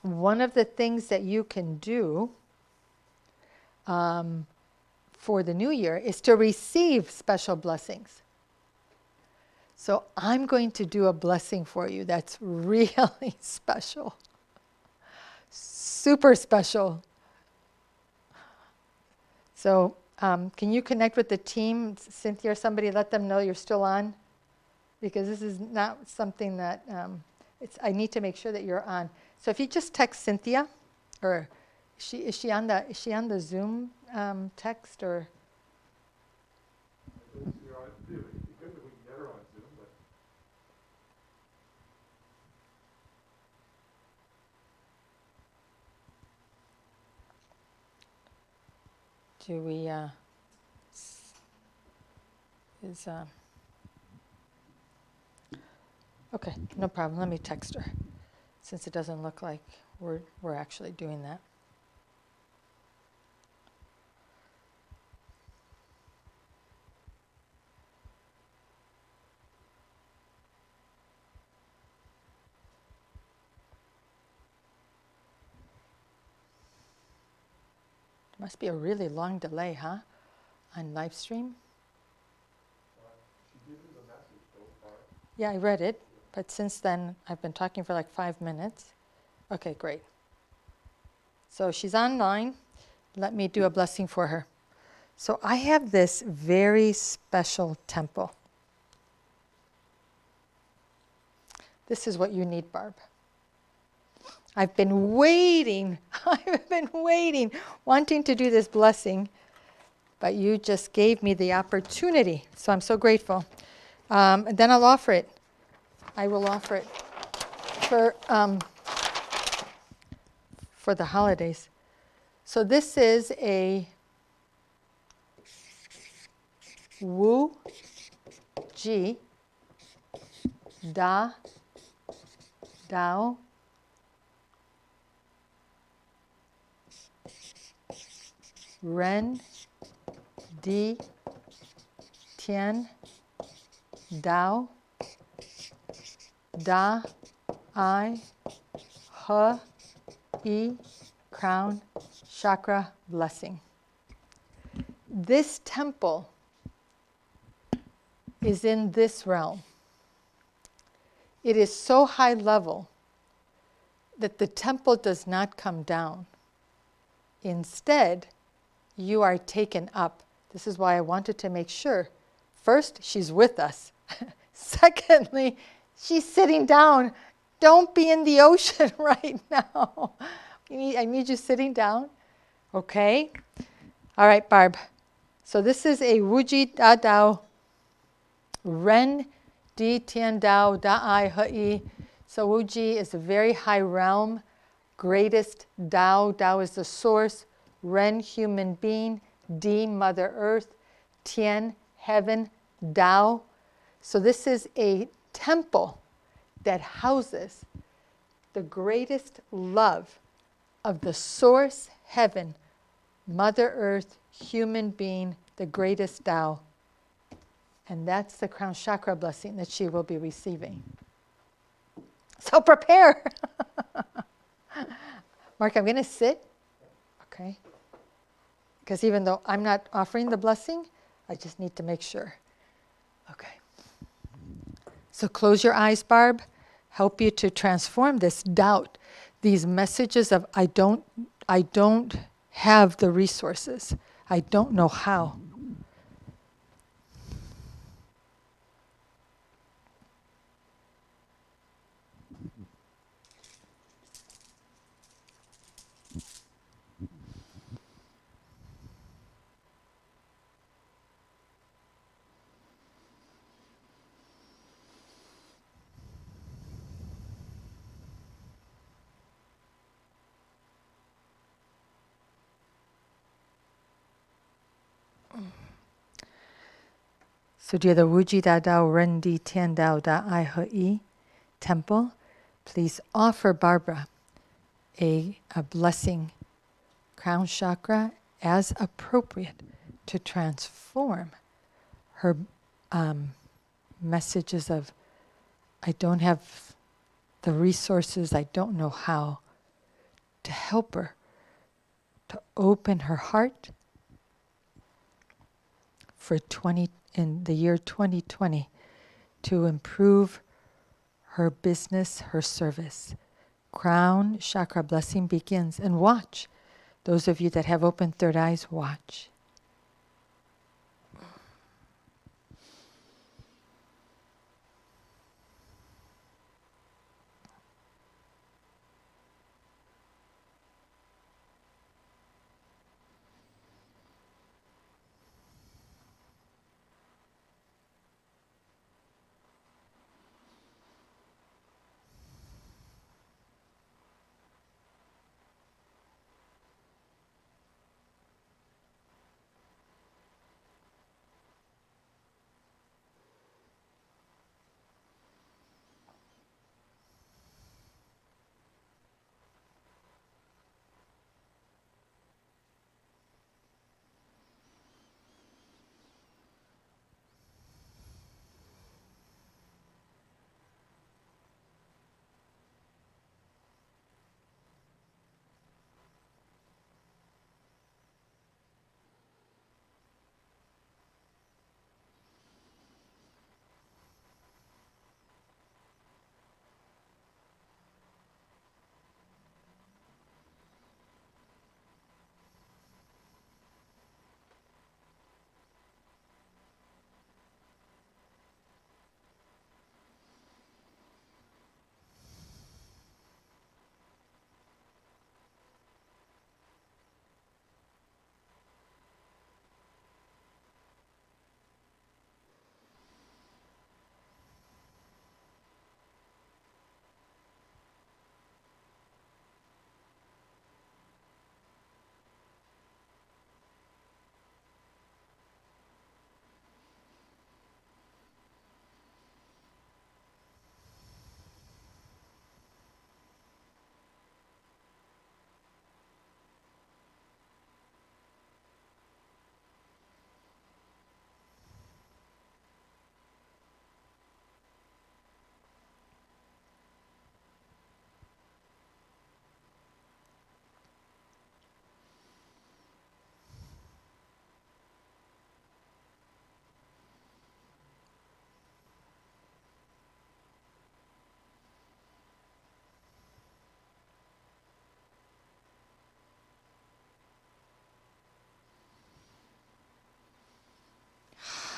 one of the things that you can do for the new year is to receive special blessings. So I'm going to do a blessing for you that's really special. Super special. So can you connect with the team, Cynthia or somebody, let them know you're still on? Because this is not something that, I need to make sure that you're on. So if you just text Cynthia, or is she on the Zoom text, or? Do we, okay, no problem, let me text her, since it doesn't look like we're actually doing that. Must be a really long delay, huh? On live stream? She gave you the message so far. Yeah, I read it, but since then I've been talking for like 5 minutes. Okay, great. So she's online. Let me do a blessing for her. So I have this very special temple. This is what you need, Barb. I've been waiting, wanting to do this blessing, but you just gave me the opportunity, so I'm so grateful. And then I'll offer it. I will offer it for the holidays. So this is a Wu Ji Da Dao Ren Di Tian Dao Da I He Crown Chakra Blessing. This temple is in this realm. It is so high level that the temple does not come down. Instead, you are taken up. This is why I wanted to make sure. First, she's with us. Secondly, she's sitting down. Don't be in the ocean right now. I need you sitting down. Okay? All right, Barb. So this is a Wuji Da Dao Ren Di Tian Dao Da I He. So Wuji is a very high realm. Greatest Tao. Tao is the source. Ren, human being. Di, Mother Earth. Tian, heaven. Tao. So this is a temple that houses the greatest love of the source, heaven, Mother Earth, human being, the greatest Tao. And that's the crown chakra blessing that she will be receiving. So prepare. Mark, I'm going to sit. Okay. Because even though I'm not offering the blessing, I just need to make sure. Okay. So close your eyes, Barb. Help you to transform this doubt, these messages of I don't have the resources. I don't know how. So dear the Wuji Da Dao Ren Di Tian Dao Da Ai He I Temple, please offer Barbara a blessing crown chakra as appropriate to transform her messages of, I don't have the resources, I don't know how, to help her to open her heart for in the year 2020 to improve her business, her service. Crown chakra blessing begins. And watch. Those of you that have open third eyes, watch.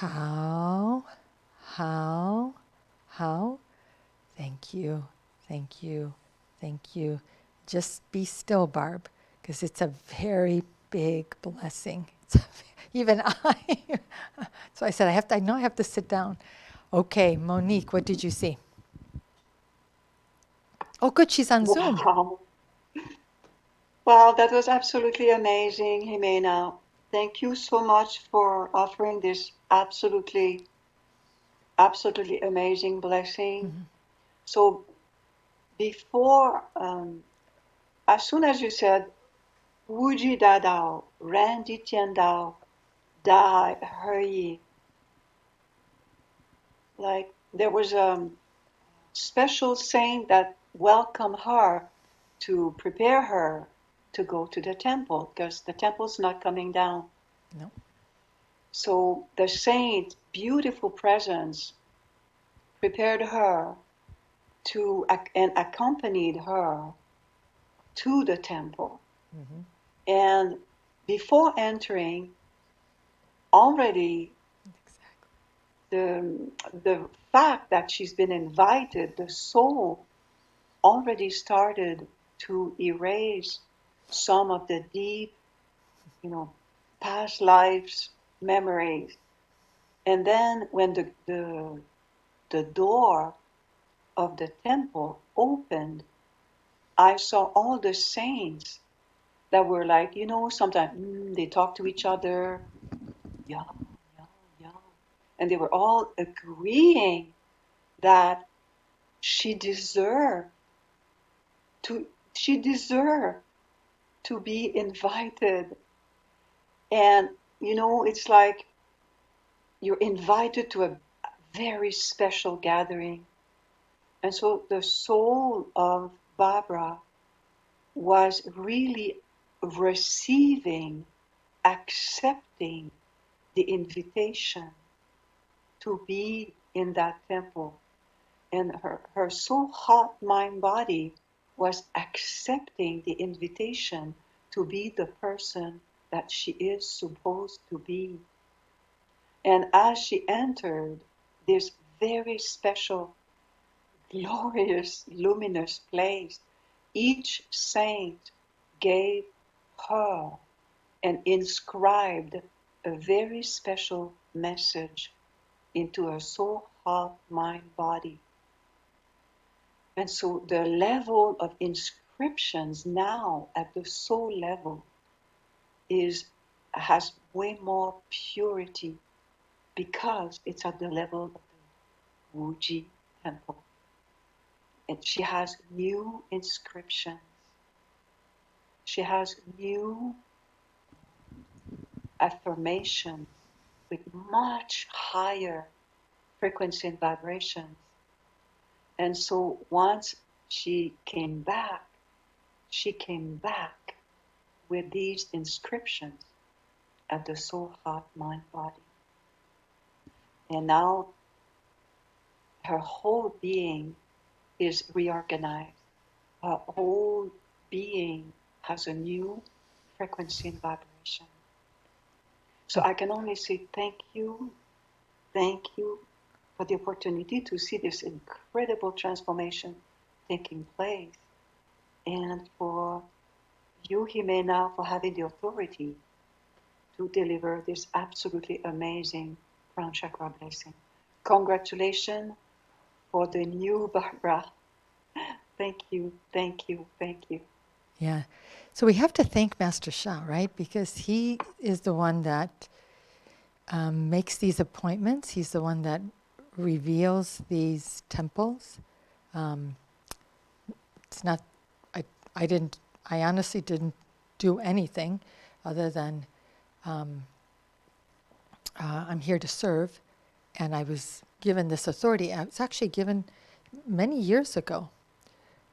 How? Thank you, thank you, thank you. Just be still, Barb, because it's a very big blessing. Even I. So I said, I know I have to sit down. Okay, Monique, what did you see? Oh, good, she's on Zoom.
Wow. Wow, that was absolutely amazing, Jimena. Thank you so much for offering this absolutely amazing blessing.
Mm-hmm.
So before, as soon as you said, Wuji Da Dao, Ren Di Tian Dao, Da He, like there was a special saint that welcomed her to prepare her to go to the temple, because the temple's not coming down.
No.
So the saint, beautiful presence, prepared her to and accompanied her to the temple.
Mm-hmm.
And before entering, already the fact that she's been invited, the soul already started to erase some of the deep, past lives memories. And then when the door of the temple opened, I saw all the saints that were like, sometimes they talk to each other, yeah, yeah, yeah. And they were all agreeing that she deserved to be invited. And it's like you're invited to a very special gathering. And so the soul of Barbara was really receiving, accepting the invitation to be in that temple. And her soul, heart, mind, body was accepting the invitation to be the person that she is supposed to be. And as she entered this very special, glorious, luminous place, each saint gave her and inscribed a very special message into her soul, heart, mind, body. And so the level of inscriptions now at the soul level has way more purity because it's at the level of the Wuji temple. And she has new inscriptions. She has new affirmations with much higher frequency and vibrations. And so once she came back with these inscriptions at the soul, heart, mind, body. And now her whole being is reorganized. Her whole being has a new frequency and vibration. So I can only say thank you for the opportunity to see this incredible transformation taking place, and for you, Jimena, for having the authority to deliver this absolutely amazing crown chakra blessing. Congratulations for the new Barbara. Thank you, thank you, thank you.
Yeah. So we have to thank Master Sha, right? Because he is the one that makes these appointments. He's the one that reveals these temples. It's not, I honestly didn't do anything other than I'm here to serve, and I was given this authority. I was actually given many years ago,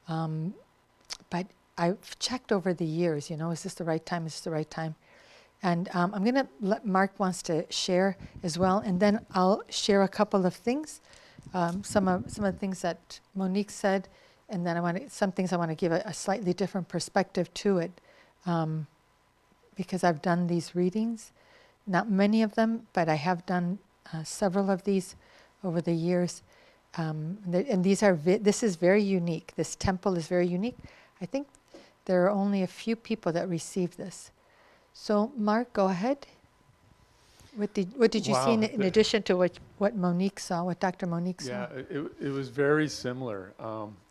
but I've checked over the years, is this the right time, is this the right time? And I'm going to let Mark wants to share as well, and then I'll share a couple of things, some of the things that Monique said, and then some things I want to give a slightly different perspective to it, because I've done these readings, not many of them, but I have done several of these over the years, and this is very unique. This temple is very unique. I think there are only a few people that receive this. So, Mark, go ahead. What did you see in addition to what Monique saw, what Dr. Monique saw?
Yeah, it was very similar.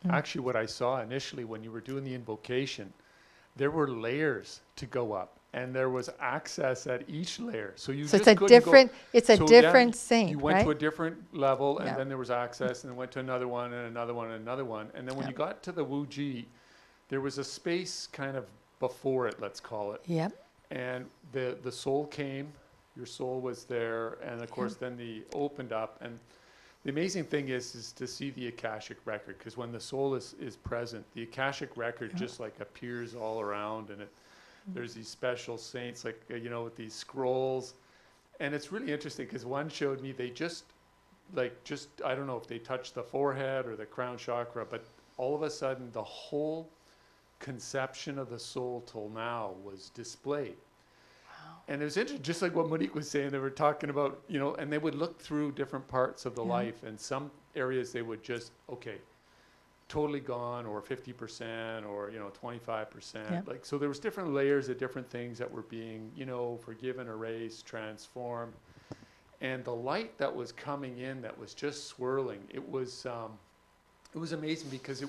Actually, what I saw initially when you were doing the invocation, there were layers to go up, and there was access at each layer. So
it's a different saint,
you went
right?
to a different level, and then there was access, and then went to another one, and another one, and another one. And then when you got to the Wuji, there was a space kind of before it, let's call it.
Yep.
And the soul came, your soul was there, and of course then they opened up. And the amazing thing is to see the Akashic record, because when the soul is present, the Akashic record just like appears all around, and there's these special saints like, with these scrolls. And it's really interesting because one showed me they just I don't know if they touched the forehead or the crown chakra, but all of a sudden the whole conception of the soul till now was displayed. Wow. and it was interesting, just like what Monique was saying, they were talking about, you know, and they would look through different parts of the life, and some areas they would just, okay, totally gone, or 50%, or, you know, 25%.
Yeah.
Like, so there was different layers of different things that were being, you know, forgiven, erased, transformed. And the light that was coming in, that was just swirling, it was amazing, because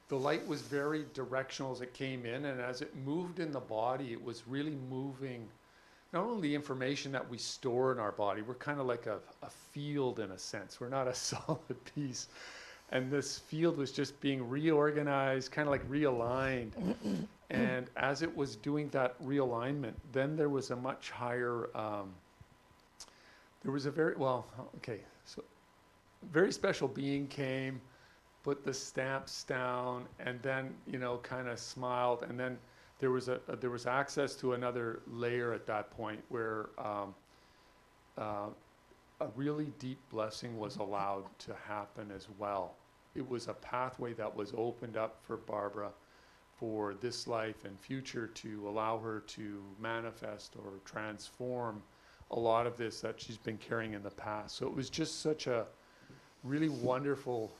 the light was very directional as it came in, and as it moved in the body, it was really moving not only the information that we store in our body, we're kind of like a field in a sense, we're not a solid piece, and this field was just being reorganized, kind of like realigned. And as it was doing that realignment, then there was a much higher, there was a very special being came, put the stamps down, and then, you know, kind of smiled, and then there was access to another layer at that point where a really deep blessing was allowed to happen as well. It was a pathway that was opened up for Barbara for this life and future, to allow her to manifest or transform a lot of this that she's been carrying in the past. So it was just such a really wonderful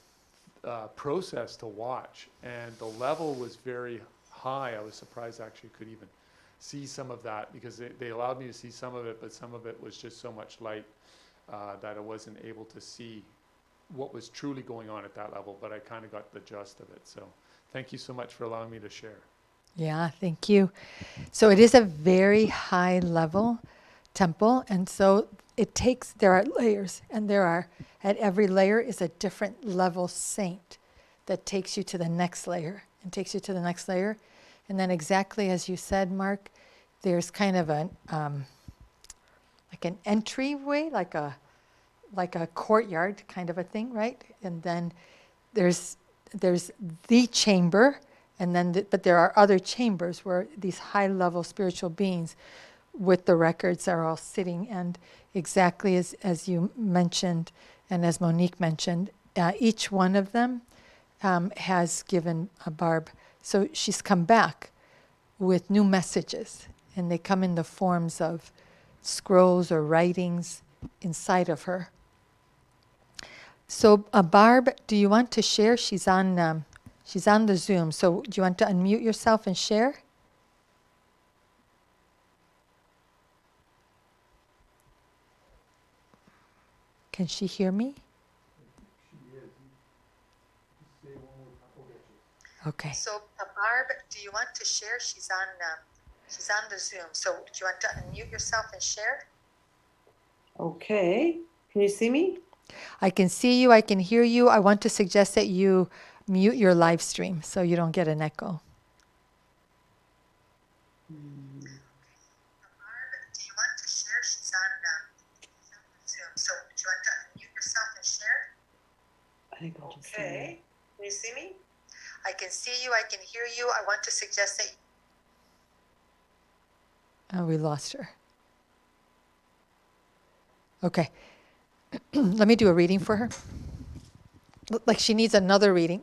process to watch, and the level was very high. I was surprised I actually could even see some of that, because they allowed me to see some of it, but some of it was just so much light that I wasn't able to see what was truly going on at that level, but I kind of got the gist of it. So thank you so much for allowing me to share.
Yeah, thank you. So it is a very high level temple, and so there are layers, and at every layer is a different level saint that takes you to the next layer and takes you to the next layer. And then, exactly as you said, Mark, there's kind of like an entryway, like a courtyard kind of a thing, right? And then there's the chamber, and then but there are other chambers where these high level spiritual beings with the records are all sitting. And exactly as you mentioned, and as Monique mentioned, each one of them has given a Barb. So she's come back with new messages, and they come in the forms of scrolls or writings inside of her. So, Barb, do you want to share? She's on the Zoom. So, do you want to unmute yourself and share? Can she hear me? Okay. So, Barb, do you want to share? She's on the Zoom. So, do you want to unmute yourself and share?
Okay. Can you see me?
I can see you. I can hear you. I want to suggest that you mute your live stream so you don't get an echo.
Mm.
Barb, do you want to share? She's on Zoom. So, do you want to unmute yourself and share?
I think I'll just
Okay. Can you see me? I can see you. I can hear you. I want to suggest that. Oh, we lost her. Okay. Let me do a reading for her. Like she needs another reading.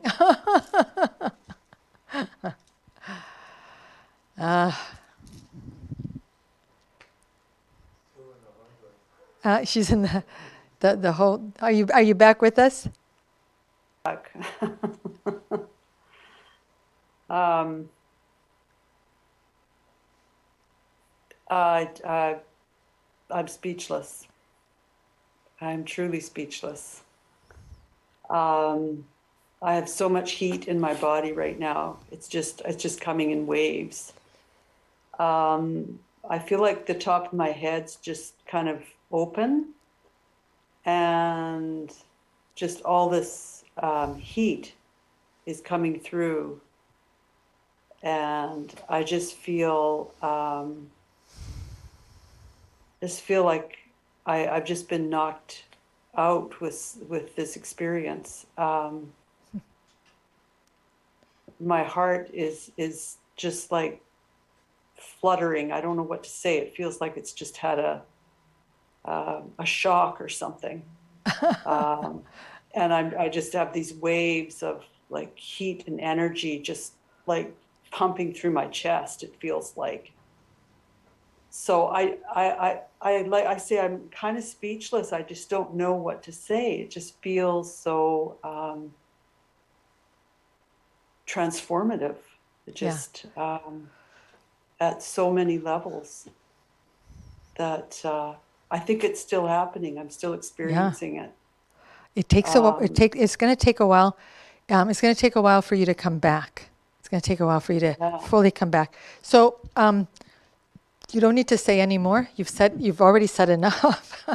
She's in the whole. Are you back with us?
I'm speechless. I'm truly speechless. I have so much heat in my body right now. It's just coming in waves. I feel like the top of my head's just kind of open, and just all this heat is coming through, and I just feel like I've just been knocked out with this experience. My heart is just like fluttering. I don't know what to say. It feels like it's just had a shock or something. And I just have these waves of like heat and energy just like pumping through my chest, it feels like. So I say I'm kind of speechless. I just don't know what to say. It just feels so transformative. It just at so many levels that I think it's still happening. I'm still experiencing it.
It takes it's going to take a while. It's going to take a while for you to come back. It's going to take a while for you to fully come back. So you don't need to say any more. You've already said enough,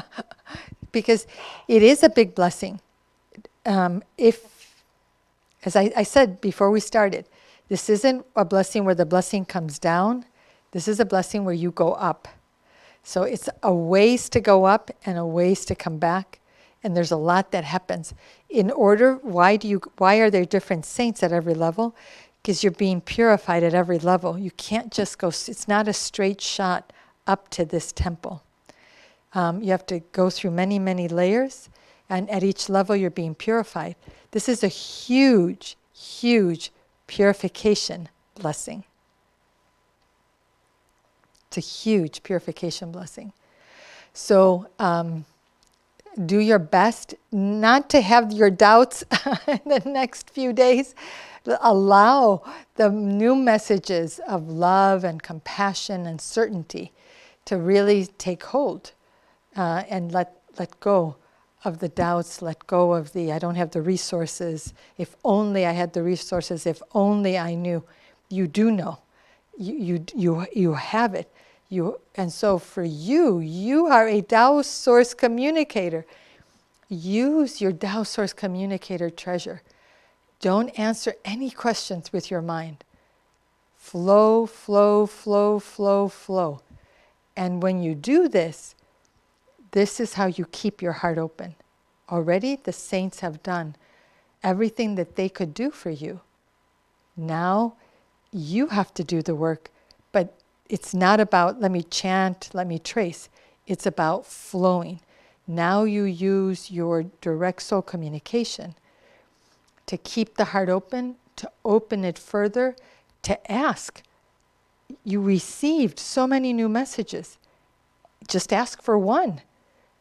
because it is a big blessing. As I said before we started, this isn't a blessing where the blessing comes down. This is a blessing where you go up. So it's a ways to go up and a ways to come back. And there's a lot that happens. Why are there different saints at every level? Because you're being purified at every level. You can't just go, it's not a straight shot up to this temple. You have to go through many, many layers, and at each level you're being purified. This is a huge, huge purification blessing. It's a huge purification blessing. So do your best not to have your doubts in the next few days. Allow the new messages of love and compassion and certainty to really take hold, and let go of the doubts, let go of the I don't have the resources, if only I had the resources, if only I knew. You do know. You have it. And so for you are a Tao Source communicator. Use your Tao Source communicator treasure. Don't answer any questions with your mind. Flow, flow, flow, flow, flow. And when you do this, this is how you keep your heart open. Already the saints have done everything that they could do for you. Now you have to do the work, but it's not about let me chant, let me trace. It's about flowing. Now you use your direct soul communication to keep the heart open, to open it further, to ask. You received so many new messages. Just ask for one.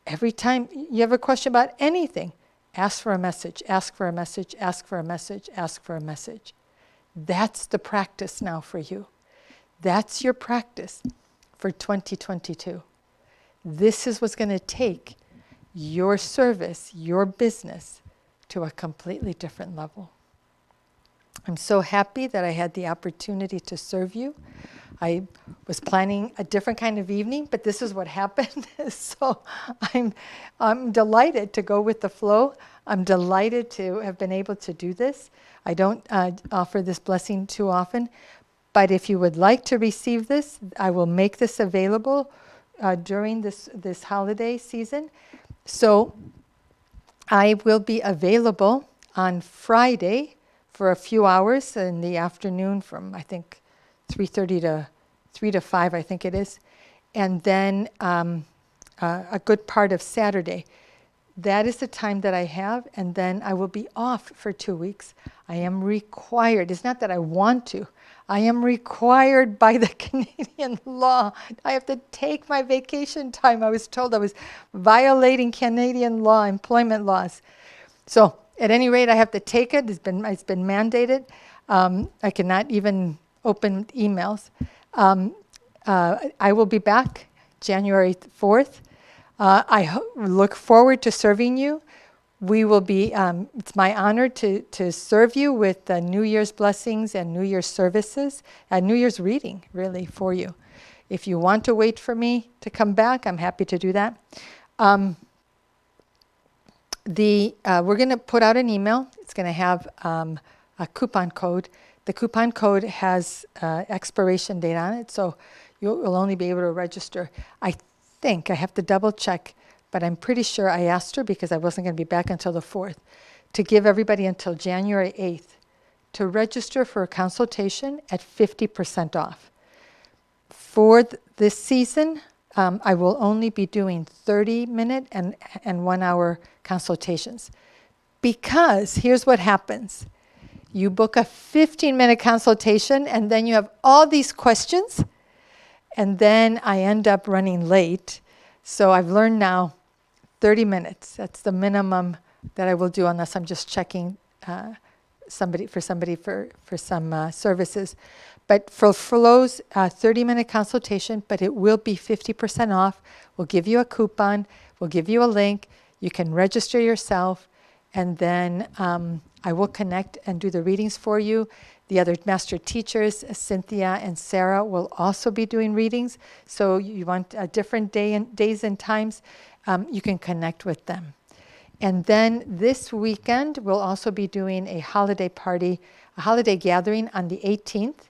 Every time you have a question about anything, ask for a message, ask for a message, ask for a message, ask for a message. That's the practice now for you. That's your practice for 2022. This is what's going to take your service, your business, to a completely different level. I'm so happy that I had the opportunity to serve you. I was planning a different kind of evening, but this is what happened. So I'm delighted to go with the flow. I'm delighted to have been able to do this. I don't offer this blessing too often, but if you would like to receive this, I will make this available during this holiday season. So I will be available on Friday for a few hours in the afternoon from, I think, 3:30 to 3 to 5, I think it is. And then a good part of Saturday. That is the time that I have, and then I will be off for 2 weeks. I am required. It's not that I want to. I am required by the Canadian law. I have to take my vacation time. I was told I was violating Canadian law, employment laws. So at any rate, I have to take it. It's been mandated. I cannot even open emails. I will be back January 4th. I look forward to serving you. We will be, it's my honor to serve you with New Year's blessings and New Year's services, and New Year's reading, really, for you. If you want to wait for me to come back, I'm happy to do that. We're going to put out an email. It's going to have a coupon code. The coupon code has expiration date on it, so you'll only be able to register. I think, I have to double check, but I'm pretty sure I asked her, because I wasn't going to be back until the 4th, to give everybody until January 8th to register for a consultation at 50% off. For this season, I will only be doing 30-minute and 1-hour consultations, because here's what happens. You book a 15-minute consultation, and then you have all these questions, And then I end up running late. So I've learned now 30 minutes. That's the minimum that I will do unless I'm just checking somebody for some services. But for Flo's 30-minute consultation, but it will be 50% off. We'll give you a coupon. We'll give you a link. You can register yourself. And then I will connect and do the readings for you. The other master teachers, Cynthia and Sarah, will also be doing readings. So you want a different days and times, you can connect with them. And then this weekend, we'll also be doing a holiday party, a holiday gathering on the 18th.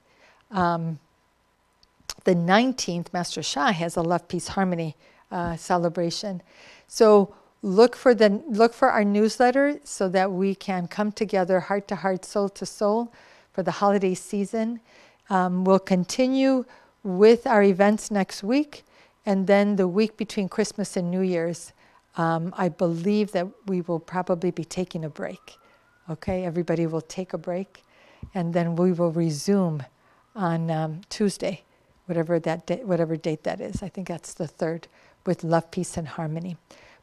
The 19th, Master Shah has a Love, Peace, Harmony celebration. So look for our newsletter so that we can come together heart to heart, soul to soul for the holiday season. We'll continue with our events next week, and then the week between Christmas and New Year's, I believe that we will probably be taking a break. Okay, everybody will take a break, and then we will resume on Tuesday, whatever date that is. I think that's the 3rd, with Love, Peace, and Harmony.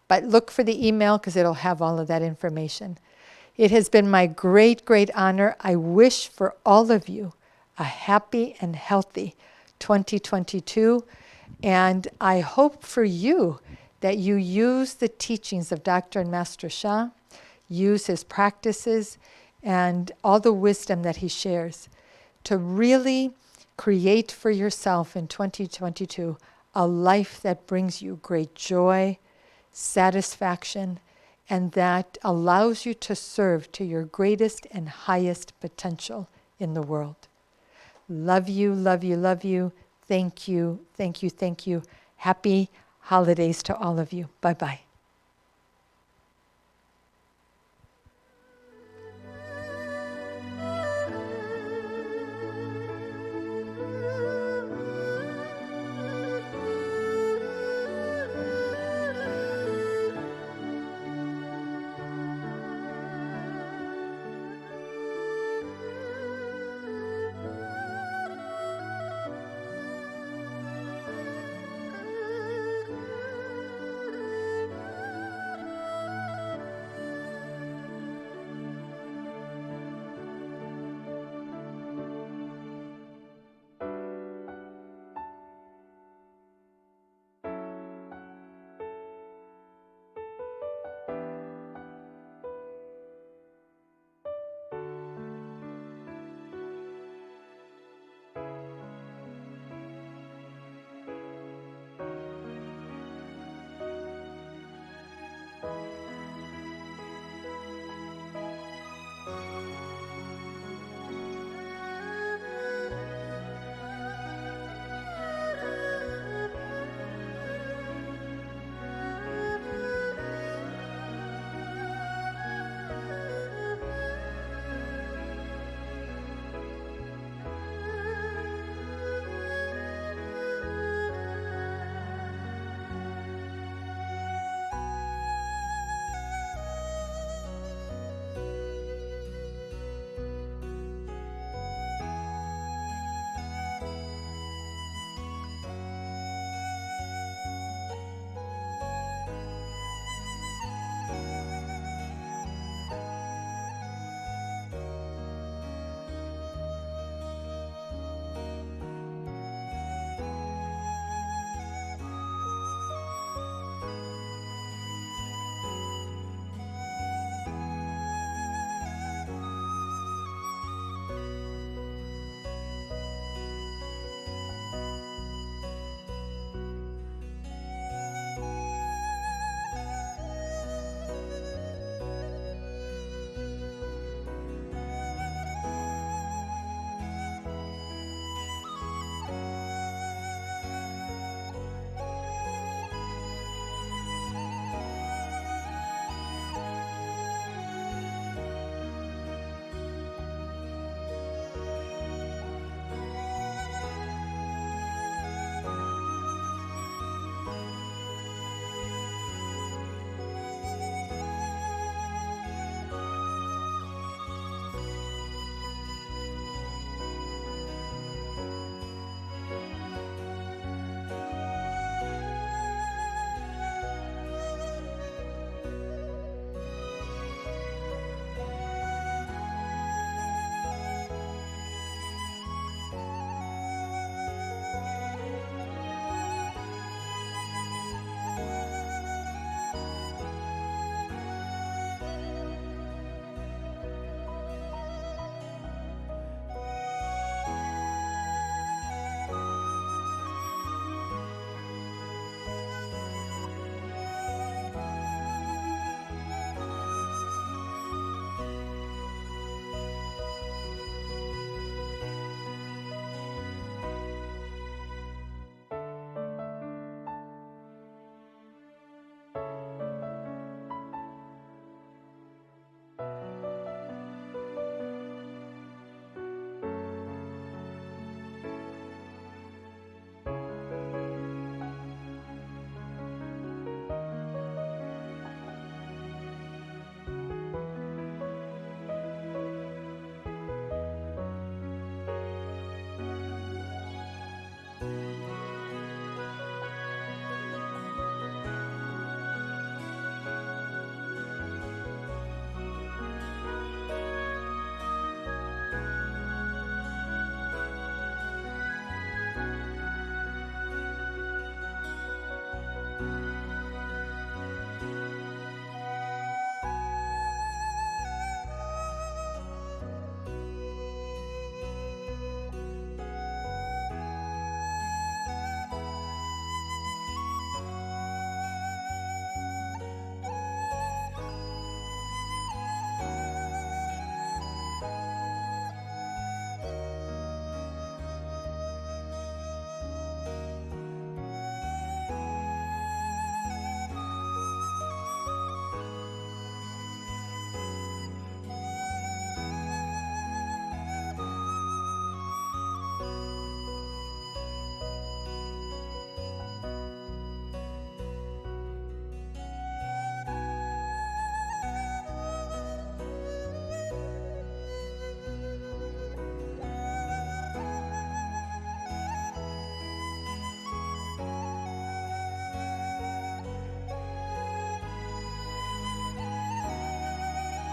But look for the email because it'll have all of that information. It has been my great, great honor. I wish for all of you a happy and healthy 2022. And I hope for you that you use the teachings of Dr. and Master Shah, use his practices and all the wisdom that he shares to really create for yourself in 2022 a life that brings you great joy, satisfaction, and that allows you to serve to your greatest and highest potential in the world. Love you, love you, love you. Thank you, thank you, thank you. Happy holidays to all of you. Bye-bye.